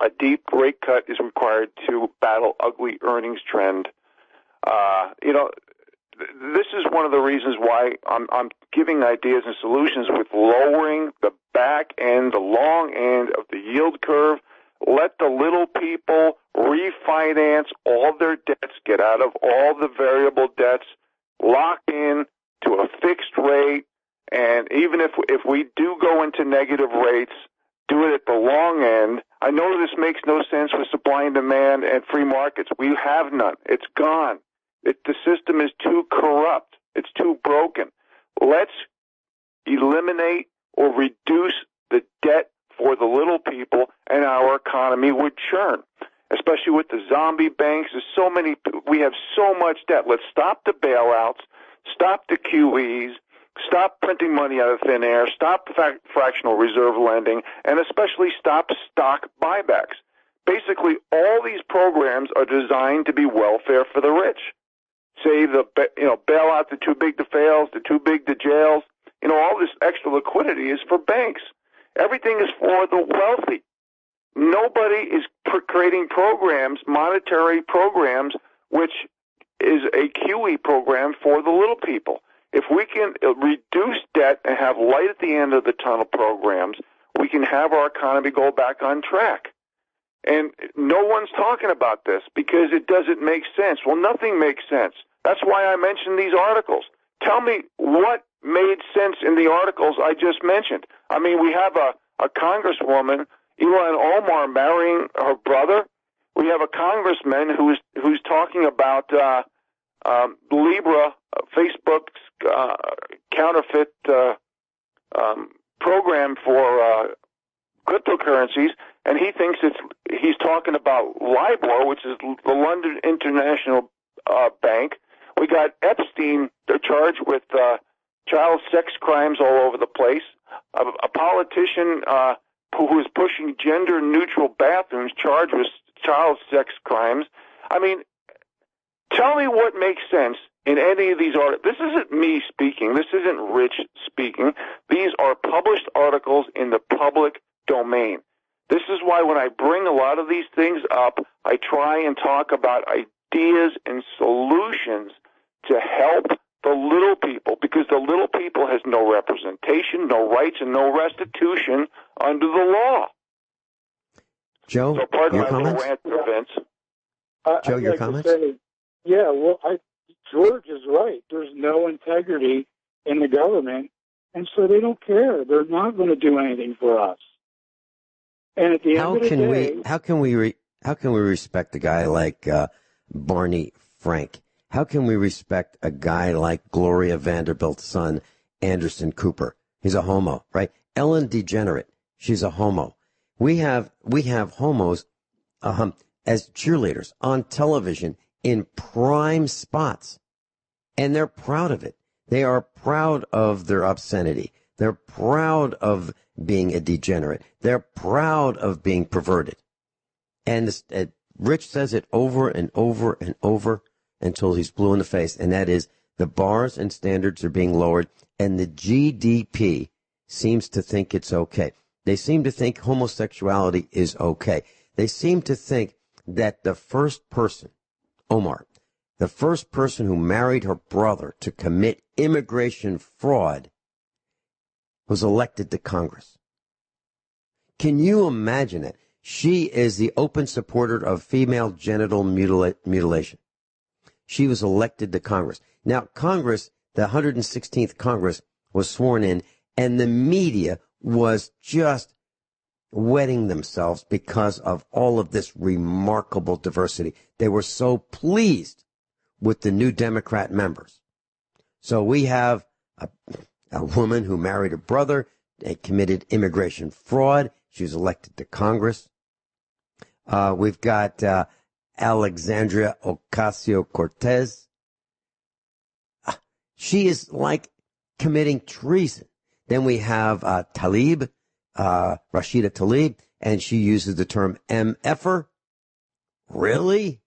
A deep rate cut is required to battle ugly earnings trend. This is one of the reasons why I'm giving ideas and solutions with lowering the back end, the long end of the yield curve. Let the little people refinance all their debts, get out of all the variable debts, lock in to a fixed rate, and even if we do go into negative rates, do it at the long end. I know this makes no sense with supply and demand and free markets. We have none. It's gone. The system is too corrupt. It's too broken. Let's eliminate or reduce the debt for the little people, and our economy would churn, especially with the zombie banks. We have so much debt. Let's stop the bailouts, stop the QEs, stop printing money out of thin air, stop fractional reserve lending, and especially stop stock buybacks. Basically, all these programs are designed to be welfare for the rich. Save bail out the too big to fails, the too big to jails. All this extra liquidity is for banks. Everything is for the wealthy. Nobody is creating programs, monetary programs, which is a QE program for the little people. If we can reduce debt and have light at the end of the tunnel programs, we can have our economy go back on track. And no one's talking about this because it doesn't make sense. Well, nothing makes sense. That's why I mentioned these articles. Tell me what made sense in the articles I just mentioned. I mean, we have a congresswoman, Ilhan Omar, marrying her brother. We have a congressman who's talking about Libra, Facebook's counterfeit program for cryptocurrencies, and he thinks he's talking about LIBOR, which is the London International Bank. We got Epstein. They're charged with child sex crimes all over the place. A politician who is pushing gender-neutral bathrooms charged with child sex crimes. I mean, tell me what makes sense in any of these articles. This isn't me speaking. This isn't Rich speaking. These are published articles in the public domain. This is why when I bring a lot of these things up, I try and talk about ideas and solutions to help the little people, because the little people has no representation, no rights, and no restitution under the law. Joe, so pardon your my comments? little rant there, Vince. Joe, your like comments? Say, yeah, well, George is right. There's no integrity in the government, and so they don't care. They're not going to do anything for us. And at the end of the day, how can we respect a guy like Barney Frank? How can we respect a guy like Gloria Vanderbilt's son, Anderson Cooper? He's a homo, right? Ellen DeGenerate, she's a homo. We have homos as cheerleaders on television in prime spots, and they're proud of it. They are proud of their obscenity. They're proud of being a degenerate. They're proud of being perverted. And Rich says it over and over and over until he's blue in the face, and that is the bars and standards are being lowered, and the GDP seems to think it's okay. They seem to think homosexuality is okay. They seem to think that the first person, Omar, the first person who married her brother to commit immigration fraud was elected to Congress. Can you imagine it? She is the open supporter of female genital mutilation. She was elected to Congress. Now, Congress, the 116th Congress, was sworn in, and the media was just wetting themselves because of all of this remarkable diversity. They were so pleased with the new Democrat members. So we have a woman who married her brother and committed immigration fraud. She was elected to Congress. We've got Alexandria Ocasio-Cortez. She is like committing treason. Then we have Rashida Tlaib, and she uses the term MFer. Really?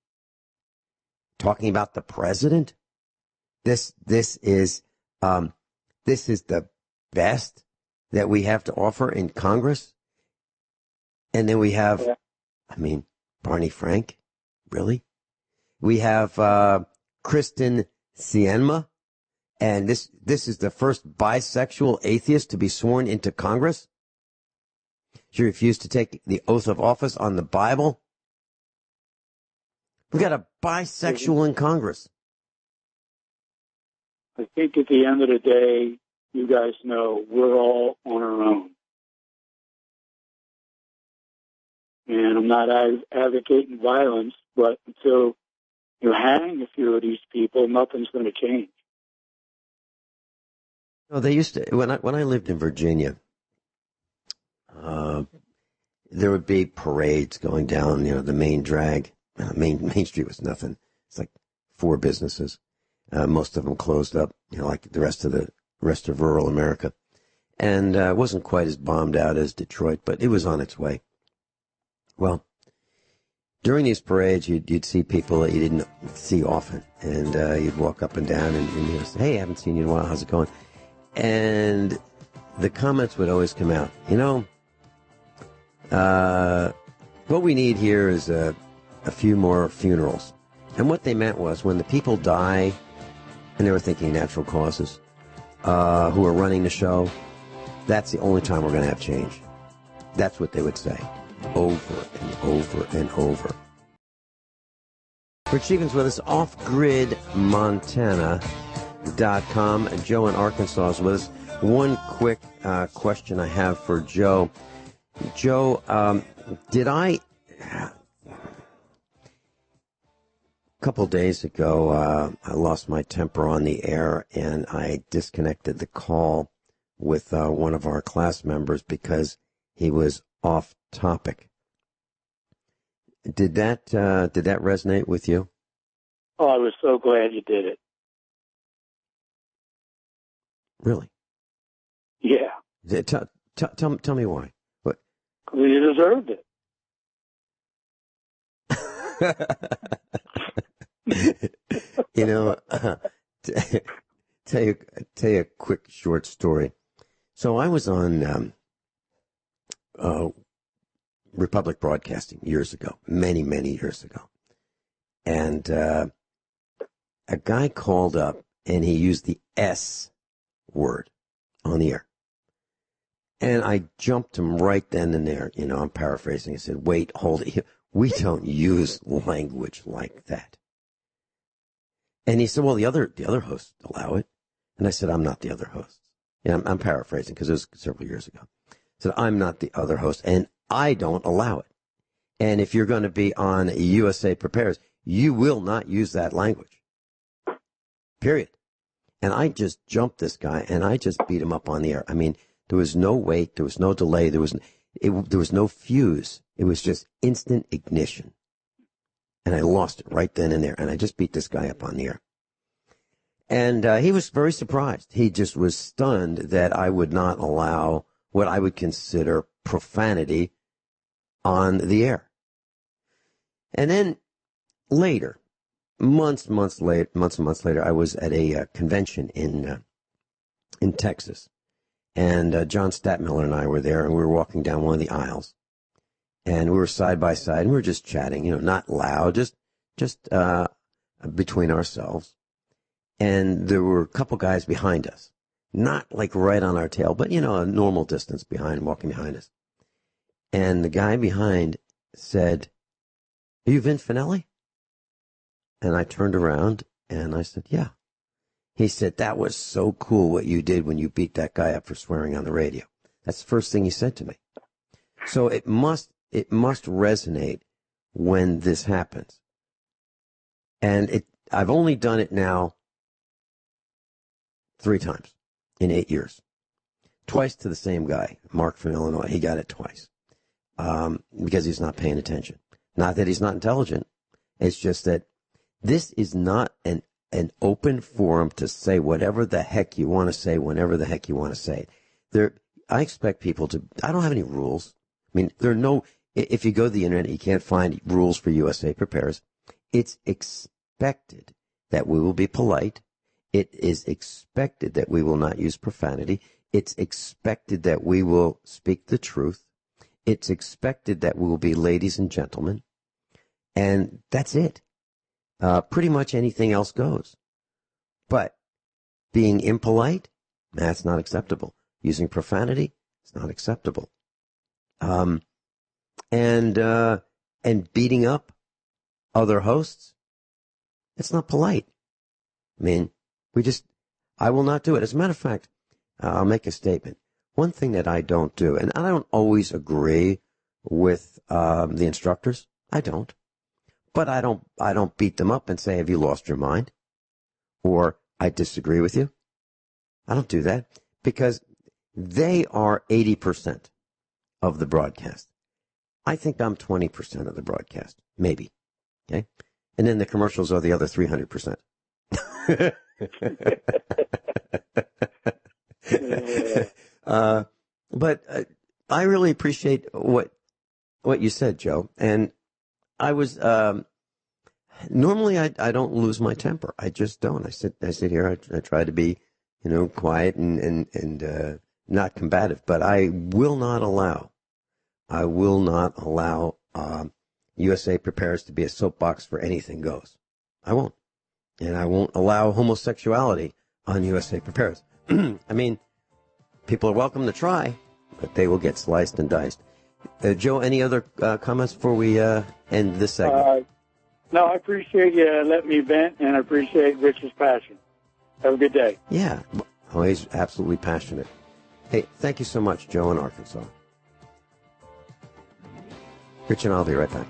Talking about the president? This is the best that we have to offer in Congress? And then we have, Barney Frank. Really? We have Kristen Sinema. And this is the first bisexual atheist to be sworn into Congress. She refused to take the oath of office on the Bible. We got a bisexual in Congress. I think at the end of the day, you guys know we're all on our own. And I'm not advocating violence, but until you hang a few of these people, nothing's going to change. No, they used to, when I lived in Virginia, there would be parades going down, the main drag. Main Street was nothing. It's like 4 businesses. Most of them closed up, like the rest of rural America. And it wasn't quite as bombed out as Detroit, but it was on its way. Well, during these parades, you'd see people that you didn't see often. And you'd walk up and down and you'd say, hey, I haven't seen you in a while. How's it going? And the comments would always come out, what we need here is a few more funerals. And what they meant was when the people die, and they were thinking natural causes, who are running the show, that's the only time we're going to have change. That's what they would say over and over and over. Rich Stevens with us, offgridmontana.com. Joe in Arkansas is with us. One quick question I have for Joe. Joe, a couple days ago, I lost my temper on the air, and I disconnected the call with one of our class members because he was off topic. Did that resonate with you? Oh, I was so glad you did it. Really? Yeah. Tell me why. What? Because you deserved it. Tell you a quick short story. So I was on Republic Broadcasting years ago, many years ago, and a guy called up and he used the S word on the air. And I jumped him right then and there. I'm paraphrasing. I said, wait, hold it. We don't use language like that. And he said, well, the other hosts allow it. And I said, I'm not the other host. I'm paraphrasing because it was several years ago. I said, I'm not the other host, and I don't allow it. And if you're going to be on USA Prepares, you will not use that language. Period. And I just jumped this guy, and I just beat him up on the air. There was no wait. There was no delay. There was no fuse. It was just instant ignition. And I lost it right then and there. And I just beat this guy up on the air. And he was very surprised. He just was stunned that I would not allow what I would consider profanity on the air. And then later, months and months later, I was at a convention in Texas. And John Statmiller and I were there, and we were walking down one of the aisles. And we were side by side, and we were just chatting, not loud, just between ourselves. And there were a couple guys behind us, not like right on our tail, but, a normal distance behind, walking behind us. And the guy behind said, are you Vin Finelli? And I turned around, and I said, yeah. He said, that was so cool what you did when you beat that guy up for swearing on the radio. That's the first thing he said to me. So it must resonate when this happens. And I've only done it now 3 times in 8 years. Twice to the same guy, Mark from Illinois. He got it twice because he's not paying attention. Not that he's not intelligent. It's just that this is not an open forum to say whatever the heck you want to say whenever the heck you want to say it. I expect people to. I don't have any rules. I mean, there are no. If you go to the internet, you can't find rules for USA Prepares. It's expected that we will be polite. It is expected that we will not use profanity. It's expected that we will speak the truth. It's expected that we will be ladies and gentlemen. And that's it. Pretty much anything else goes. But being impolite, that's not acceptable. Using profanity, it's not acceptable. And beating up other hosts, it's not polite. I mean, I will not do it. As a matter of fact, I'll make a statement. One thing that I don't do, and I don't always agree with the instructors. I don't. But I don't beat them up and say, have you lost your mind? Or I disagree with you. I don't do that because they are 80% of the broadcast. I think I'm 20% of the broadcast, maybe. Okay? And then the commercials are the other 300%. But I really appreciate what you said, Joe. And I was normally I don't lose my temper. I just don't. I sit here. I try to be, quiet and not combative. But I will not allow USA Prepares to be a soapbox for anything goes. I won't. And I won't allow homosexuality on USA Prepares. I mean, people are welcome to try, but they will get sliced and diced. Joe, any other comments before we end this segment? No, I appreciate you letting me vent, and I appreciate Rich's passion. Have a good day. Yeah, always absolutely passionate. Hey, thank you so much, Joe in Arkansas. Rich and I'll be right back.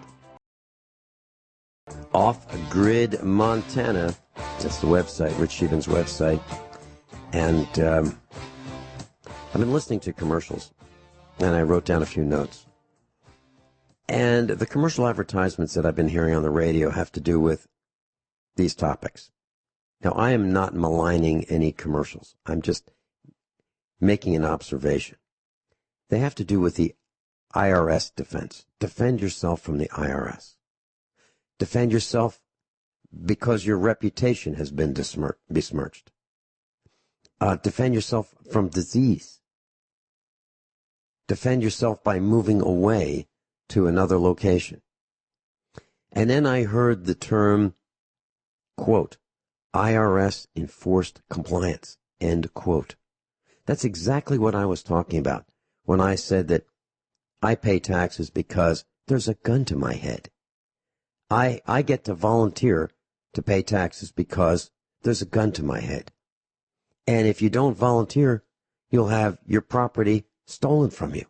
Off-Grid Montana. That's the website, Rich Sheben's website. And I've been listening to commercials, and I wrote down a few notes. And the commercial advertisements that I've been hearing on the radio have to do with these topics. Now, I am not maligning any commercials. I'm just making an observation. They have to do with the IRS defense. Defend yourself from the IRS. Defend yourself because your reputation has been besmirched. Defend yourself from disease. Defend yourself by moving away to another location. And then I heard the term, quote, IRS enforced compliance, end quote. That's exactly what I was talking about when I said that I pay taxes because there's a gun to my head. I get to volunteer to pay taxes because there's a gun to my head. And if you don't volunteer, you'll have your property stolen from you.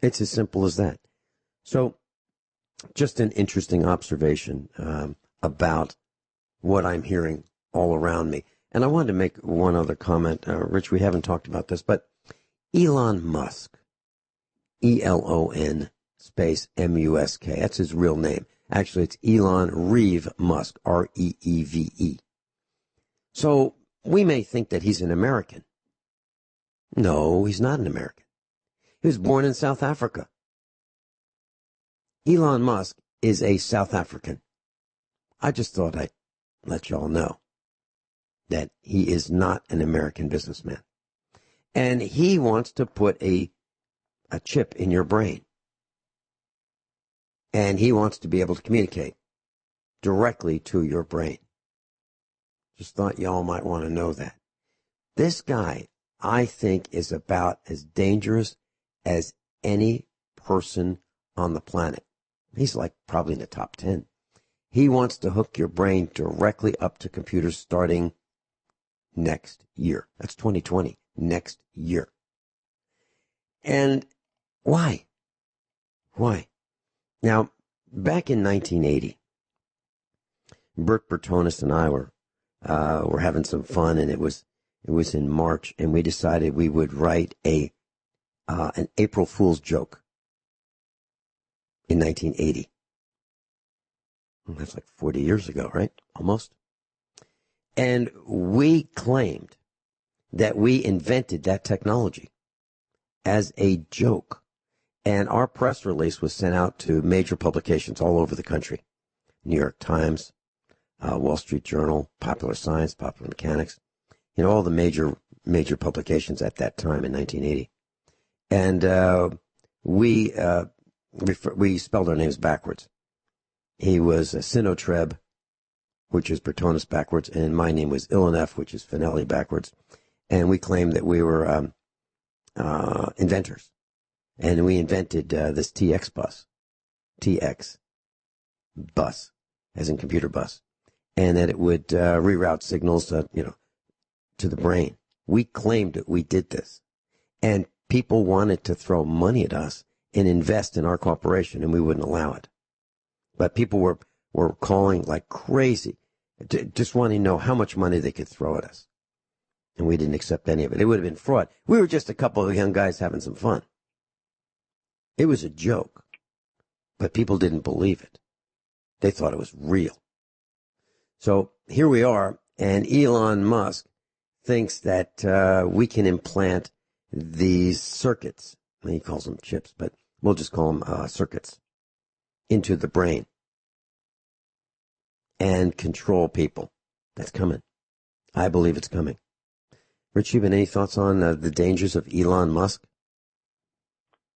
It's as simple as that. So, just an interesting observation about what I'm hearing all around me. And I wanted to make one other comment. Rich, we haven't talked about this, but Elon Musk, E-L-O-N space M-U-S-K. That's his real name. Actually, it's Elon Reeve Musk, R-E-E-V-E. So, we may think that he's an American. No, he's not an American. He was born in South Africa. Elon Musk is a South African. I just thought I'd let y'all know that he is not an American businessman. And he wants to put a chip in your brain. And he wants to be able to communicate directly to your brain. Just thought y'all might want to know that. This guy, I think, is about as dangerous as any person on the planet. He's like probably in the top 10. He wants to hook your brain directly up to computers starting next year. That's 2020, next year. And Why? Now, back in 1980, Bert Bertonis and I were having some fun, and it was in March, and we decided we would write an April Fool's joke in 1980. That's like 40 years ago, right? Almost. And we claimed that we invented that technology as a joke. And our press release was sent out to major publications all over the country. New York Times, Wall Street Journal, Popular Science, Popular Mechanics, all the major publications at that time in 1980. And we spelled our names backwards. He was Sinotreb, which is Bertonis backwards, and my name was Ilanef, which is Finelli backwards. And we claimed that we were inventors. And we invented this TX bus, as in computer bus, and that it would reroute signals to the brain. We claimed that we did this, and people wanted to throw money at us and invest in our corporation, and we wouldn't allow it. But people were calling like crazy, just wanting to know how much money they could throw at us, and we didn't accept any of it. It would have been fraud. We were just a couple of young guys having some fun. It was a joke, but people didn't believe it. They thought it was real. So here we are, and Elon Musk thinks that we can implant these circuits. He calls them chips, but we'll just call them circuits into the brain and control people. That's coming. I believe it's coming. Rich, you have any thoughts on the dangers of Elon Musk?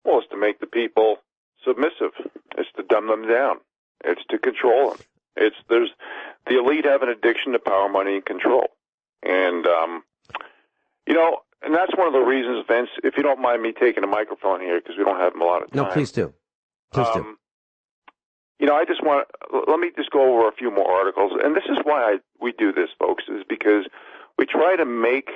Well, it's to make the people submissive. It's to dumb them down. It's to control them. The elite have an addiction to power, money, and control. And, and that's one of the reasons, Vince, if you don't mind me taking a microphone here, because we don't have a lot of time. No, please do. I just let me just go over a few more articles. And this is why we do this, folks, is because we try to make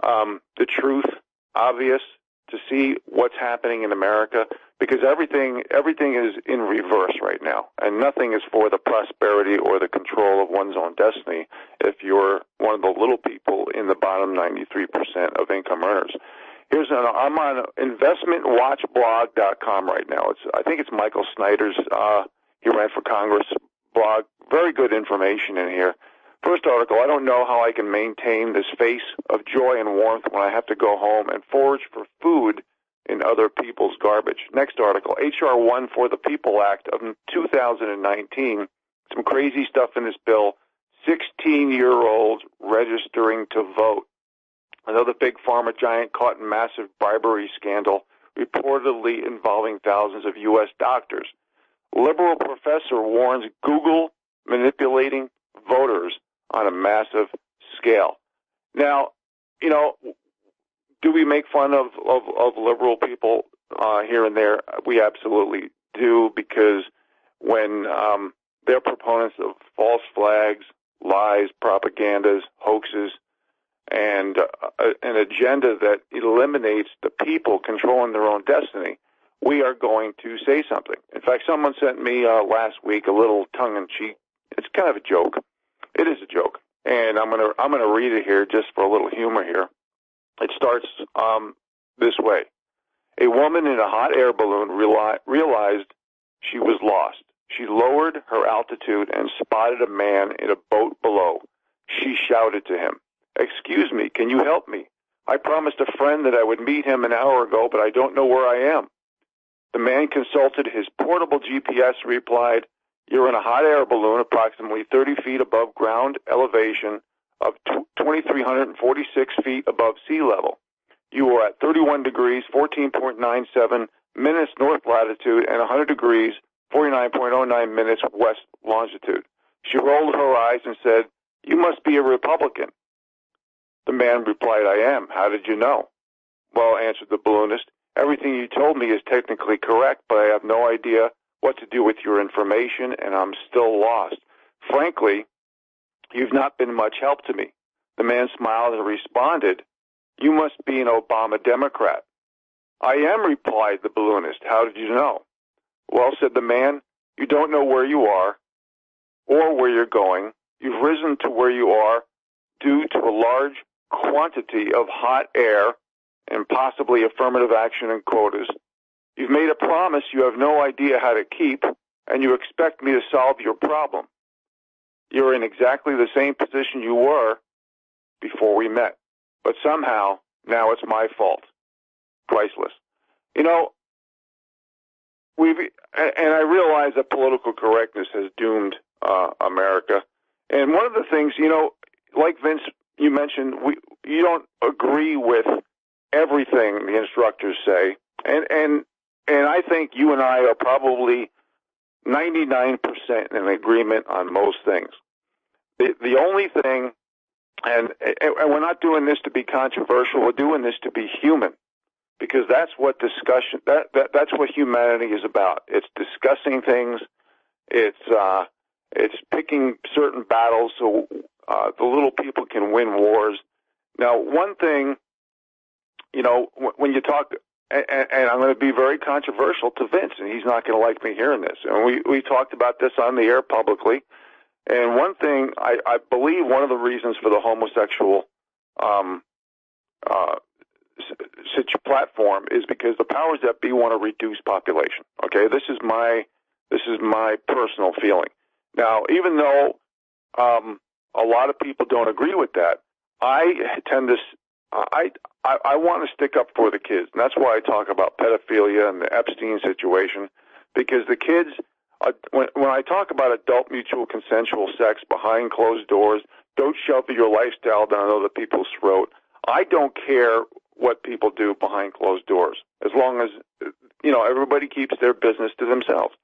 the truth obvious, to see what's happening in America, because everything is in reverse right now, and nothing is for the prosperity or the control of one's own destiny if you're one of the little people in the bottom 93% of income earners. I'm on investmentwatchblog.com right now. I think it's Michael Snyder's he ran for Congress blog. Very good information in here. First article, I don't know how I can maintain this face of joy and warmth when I have to go home and forage for food in other people's garbage. Next article, H.R. 1 for the People Act of 2019. Some crazy stuff in this bill. 16-year-olds registering to vote. Another big pharma giant caught in massive bribery scandal, reportedly involving thousands of U.S. doctors. Liberal professor warns Google manipulating voters on a massive scale. Now, do we make fun of liberal people here and there? We absolutely do, because when they're proponents of false flags, lies, propagandas, hoaxes, and an agenda that eliminates the people controlling their own destiny, we are going to say something. In fact, someone sent me last week a little tongue-in-cheek. It's kind of a joke. It is a joke, and I'm gonna read it here just for a little humor here. It starts this way: a woman in a hot air balloon realized she was lost. She lowered her altitude and spotted a man in a boat below. She shouted to him, "Excuse me, can you help me? I promised a friend that I would meet him an hour ago, but I don't know where I am." The man consulted his portable GPS and replied, "You're in a hot air balloon approximately 30 feet above ground elevation of 2,346 feet above sea level. You are at 31 degrees, 14.97 minutes north latitude and 100 degrees, 49.09 minutes west longitude." She rolled her eyes and said, "You must be a Republican." The man replied, "I am. How did you know?" "Well," answered the balloonist, "everything you told me is technically correct, but I have no idea what to do with your information, and I'm still lost. Frankly, you've not been much help to me." The man smiled and responded, "You must be an Obama Democrat." I am, replied the balloonist. How did you know? Well, said the man, you don't know where you are or where you're going. You've risen to where you are due to a large quantity of hot air and possibly affirmative action and quotas. You've made a promise you have no idea how to keep, and you expect me to solve your problem. You're in exactly the same position you were before we met, but somehow now it's my fault. Priceless. You know, and I realize that political correctness has doomed America. And one of the things, you know, like Vince, you mentioned, you don't agree with everything the instructors say, and I think you and I are probably 99% in agreement on most things. The only thing, and we're not doing this to be controversial, we're doing this to be human, because that's what discussion, that's what humanity is about. It's discussing things. It's picking certain battles so the little people can win wars. Now, one thing, you know, when you talk, and I'm going to be very controversial to Vince, and he's not going to like me hearing this. And we talked about this on the air publicly. And one thing, I believe one of the reasons for the homosexual platform is because the powers that be want to reduce population. Okay, this is my personal feeling. Now, even though a lot of people don't agree with that, I tend to I want to stick up for the kids, and that's why I talk about pedophilia and the Epstein situation, because the kids, when I talk about adult mutual consensual sex behind closed doors, don't shove your lifestyle down other people's throat. I don't care what people do behind closed doors, as long as, you know, everybody keeps their business to themselves.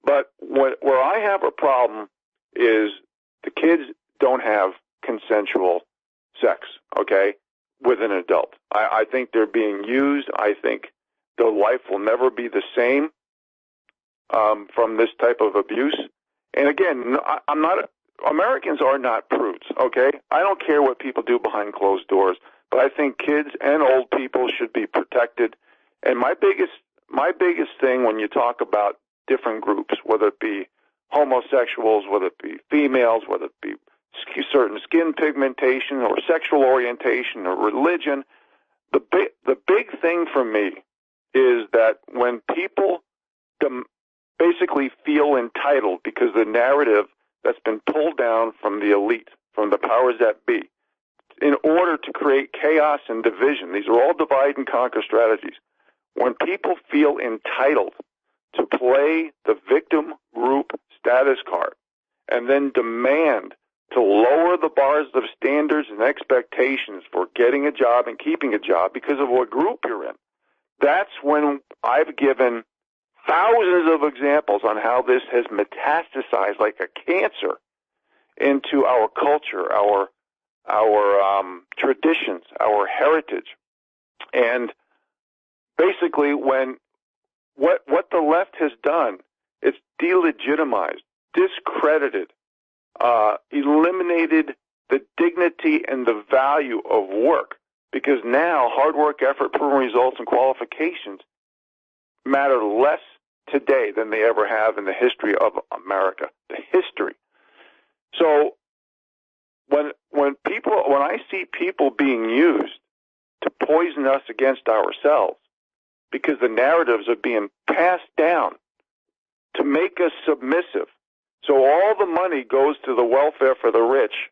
But where I have a problem is the kids don't have consensual sex, okay, with an adult. I think they're being used. I think their life will never be the same from this type of abuse. And again, Americans are not prudes, okay? I don't care what people do behind closed doors, but I think kids and old people should be protected. And my biggest thing when you talk about different groups, whether it be homosexuals, whether it be females, whether it be certain skin pigmentation or sexual orientation or religion, the big thing for me is that when people basically feel entitled because the narrative that's been pulled down from the elite, from the powers that be, in order to create chaos and division, these are all divide and conquer strategies. When people feel entitled to play the victim group status card and then demand to lower the bars of standards and expectations for getting a job and keeping a job because of what group you're in, that's when I've given thousands of examples on how this has metastasized like a cancer into our culture, our traditions, our heritage. And basically when what the left has done, it's delegitimized, discredited, eliminated the dignity and the value of work, because now hard work, effort, proven results, and qualifications matter less today than they ever have in the history of America, the history. So when I see people being used to poison us against ourselves because the narratives are being passed down to make us submissive, so all the money goes to the welfare for the rich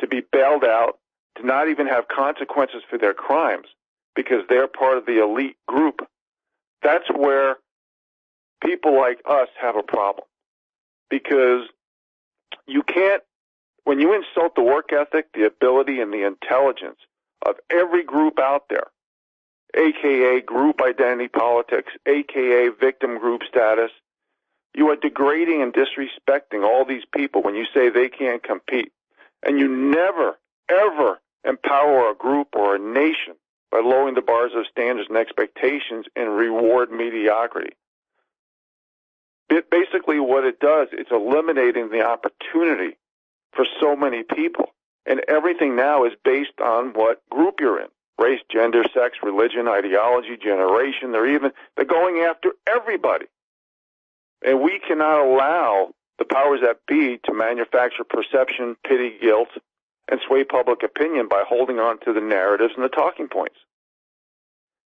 to be bailed out, to not even have consequences for their crimes because they're part of the elite group, that's where people like us have a problem. Because you can't, when you insult the work ethic, the ability, and the intelligence of every group out there, a.k.a. group identity politics, a.k.a. victim group status, you are degrading and disrespecting all these people when you say they can't compete. And you never, ever empower a group or a nation by lowering the bars of standards and expectations and reward mediocrity. Basically what it does, it's eliminating the opportunity for so many people. And everything now is based on what group you're in, race, gender, sex, religion, ideology, generation. They're going after everybody. And we cannot allow the powers that be to manufacture perception, pity, guilt, and sway public opinion by holding on to the narratives and the talking points.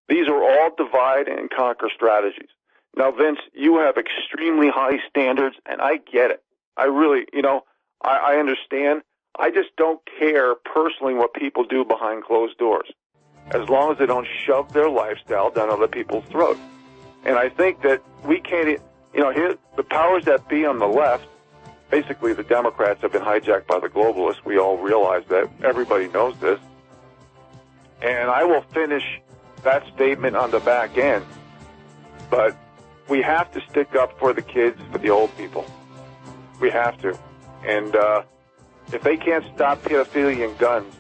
These are all divide and conquer strategies. Now, Vince, you have extremely high standards, and I get it. I really, I understand. I just don't care personally what people do behind closed doors, as long as they don't shove their lifestyle down other people's throats. And I think that we can't, here, the powers that be on the left, basically the Democrats have been hijacked by the globalists. We all realize that. Everybody knows this. And I will finish that statement on the back end. But we have to stick up for the kids, for the old people. We have to. And if they can't stop pedophilia and guns,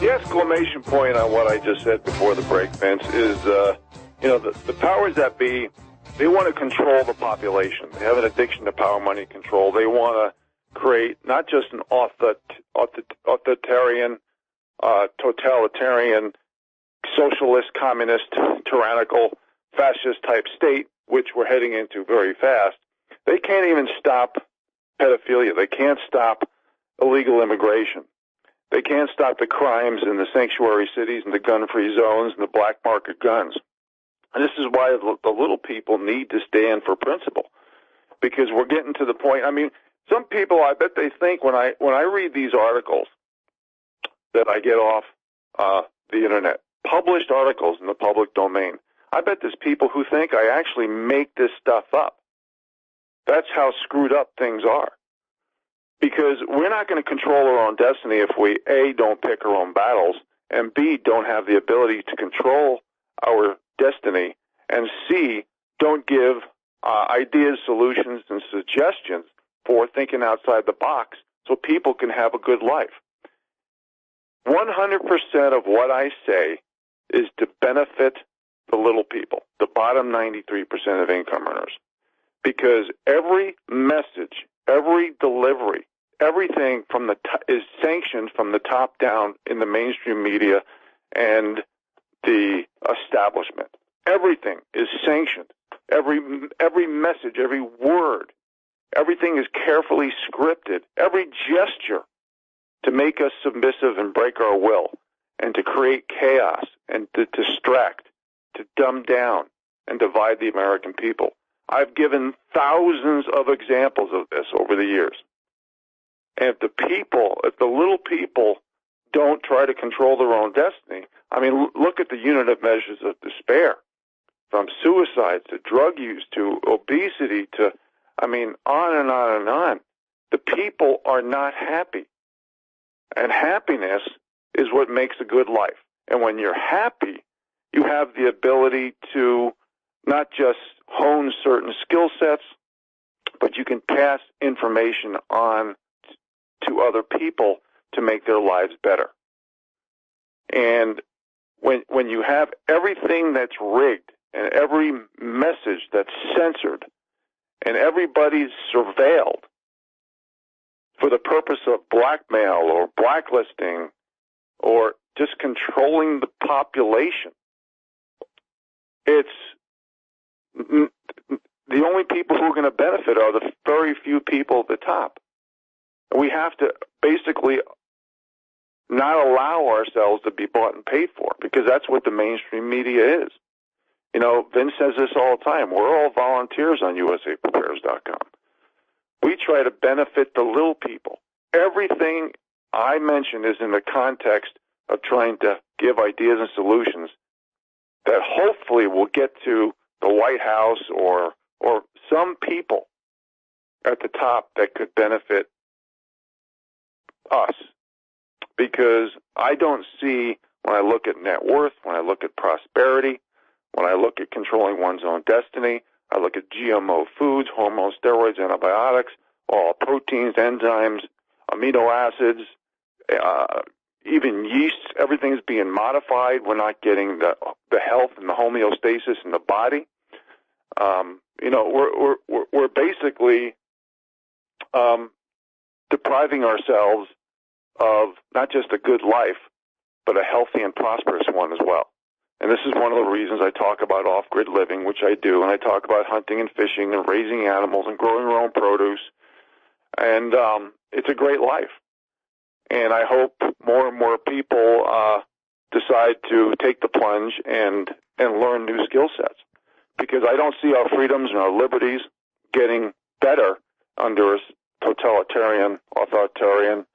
the exclamation point on what I just said before the break, Vince, is, the powers that be, they want to control the population. They have an addiction to power, money, control. They want to create not just an authoritarian, totalitarian, socialist, communist, tyrannical, fascist-type state, which we're heading into very fast. They can't even stop pedophilia. They can't stop illegal immigration. They can't stop the crimes in the sanctuary cities and the gun-free zones and the black market guns. And this is why the little people need to stand for principle, because we're getting to the point. I mean, some people, I bet they think when I read these articles that I get off the internet, published articles in the public domain, I bet there's people who think I actually make this stuff up. That's how screwed up things are. Because we're not going to control our own destiny if we, A, don't pick our own battles, and B, don't have the ability to control our destiny, and C, don't give ideas, solutions, and suggestions for thinking outside the box so people can have a good life. 100% of what I say is to benefit the little people, the bottom 93% of income earners. Because every message, every delivery, everything from is sanctioned from the top down in the mainstream media and the establishment. Everything is sanctioned. Every message, every word, everything is carefully scripted. Every gesture to make us submissive and break our will, and to create chaos and to distract, to dumb down and divide the American people. I've given thousands of examples of this over the years. And if the little people don't try to control their own destiny, I mean, look at the unit of measures of despair, from suicide to drug use to obesity to, on and on and on. The people are not happy. And happiness is what makes a good life. And when you're happy, you have the ability to not just hone certain skill sets, but you can pass information on to other people to make their lives better. And when you have everything that's rigged and every message that's censored and everybody's surveilled for the purpose of blackmail or blacklisting or just controlling the population, it's the only people who are going to benefit are the very few people at the top. And we have to basically not allow ourselves to be bought and paid for, because that's what the mainstream media is. Vince says this all the time. We're all volunteers on USAPrepares.com. We try to benefit the little people. Everything I mention is in the context of trying to give ideas and solutions that hopefully will get to the White House or some people at the top that could benefit us. Because I don't see, when I look at net worth, when I look at prosperity, when I look at controlling one's own destiny, I look at GMO foods, hormones, steroids, antibiotics, all proteins, enzymes, amino acids, even yeasts, everything's being modified. We're not getting the health and the homeostasis in the body. We're basically depriving ourselves of not just a good life, but a healthy and prosperous one as well. And this is one of the reasons I talk about off-grid living, which I do, and I talk about hunting and fishing and raising animals and growing your own produce. And it's a great life. And I hope more and more people decide to take the plunge and learn new skill sets. Because I don't see our freedoms and our liberties getting better under a totalitarian, authoritarian,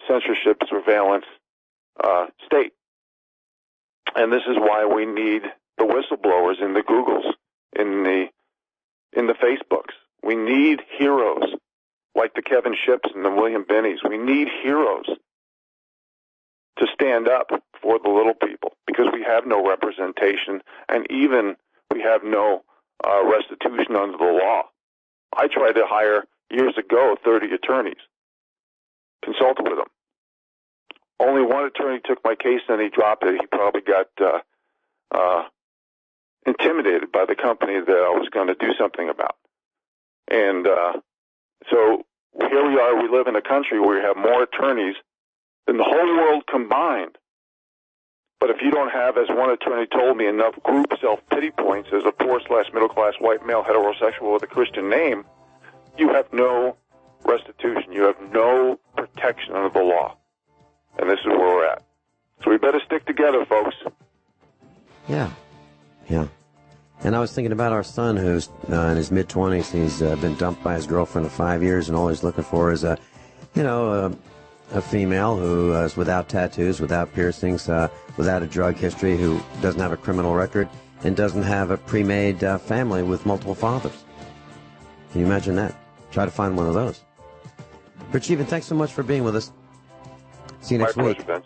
censorship, surveillance state. And this is why we need the whistleblowers in the Googles, in the Facebooks. We need heroes like the Kevin Ships and the William Binneys. We need heroes to stand up for the little people because we have no representation and even we have no restitution under the law. I tried to hire, years ago, 30 attorneys, consulted with them. Only one attorney took my case and he dropped it. He probably got intimidated by the company that I was going to do something about. And so here we are. We live in a country where we have more attorneys than the whole world combined. But if you don't have, as one attorney told me, enough group self-pity points as a poor/middle-class white male heterosexual with a Christian name, you have no restitution. You have no protection under the law. And this is where we're at. So we better stick together, folks. Yeah. And I was thinking about our son who's in his mid-20s. He's been dumped by his girlfriend of 5 years, and all he's looking for is a female who is without tattoos, without piercings, without a drug history, who doesn't have a criminal record, and doesn't have a pre-made family with multiple fathers. Can you imagine that? Try to find one of those. But Shealy, thanks so much for being with us. See you next week. My pleasure, Vince.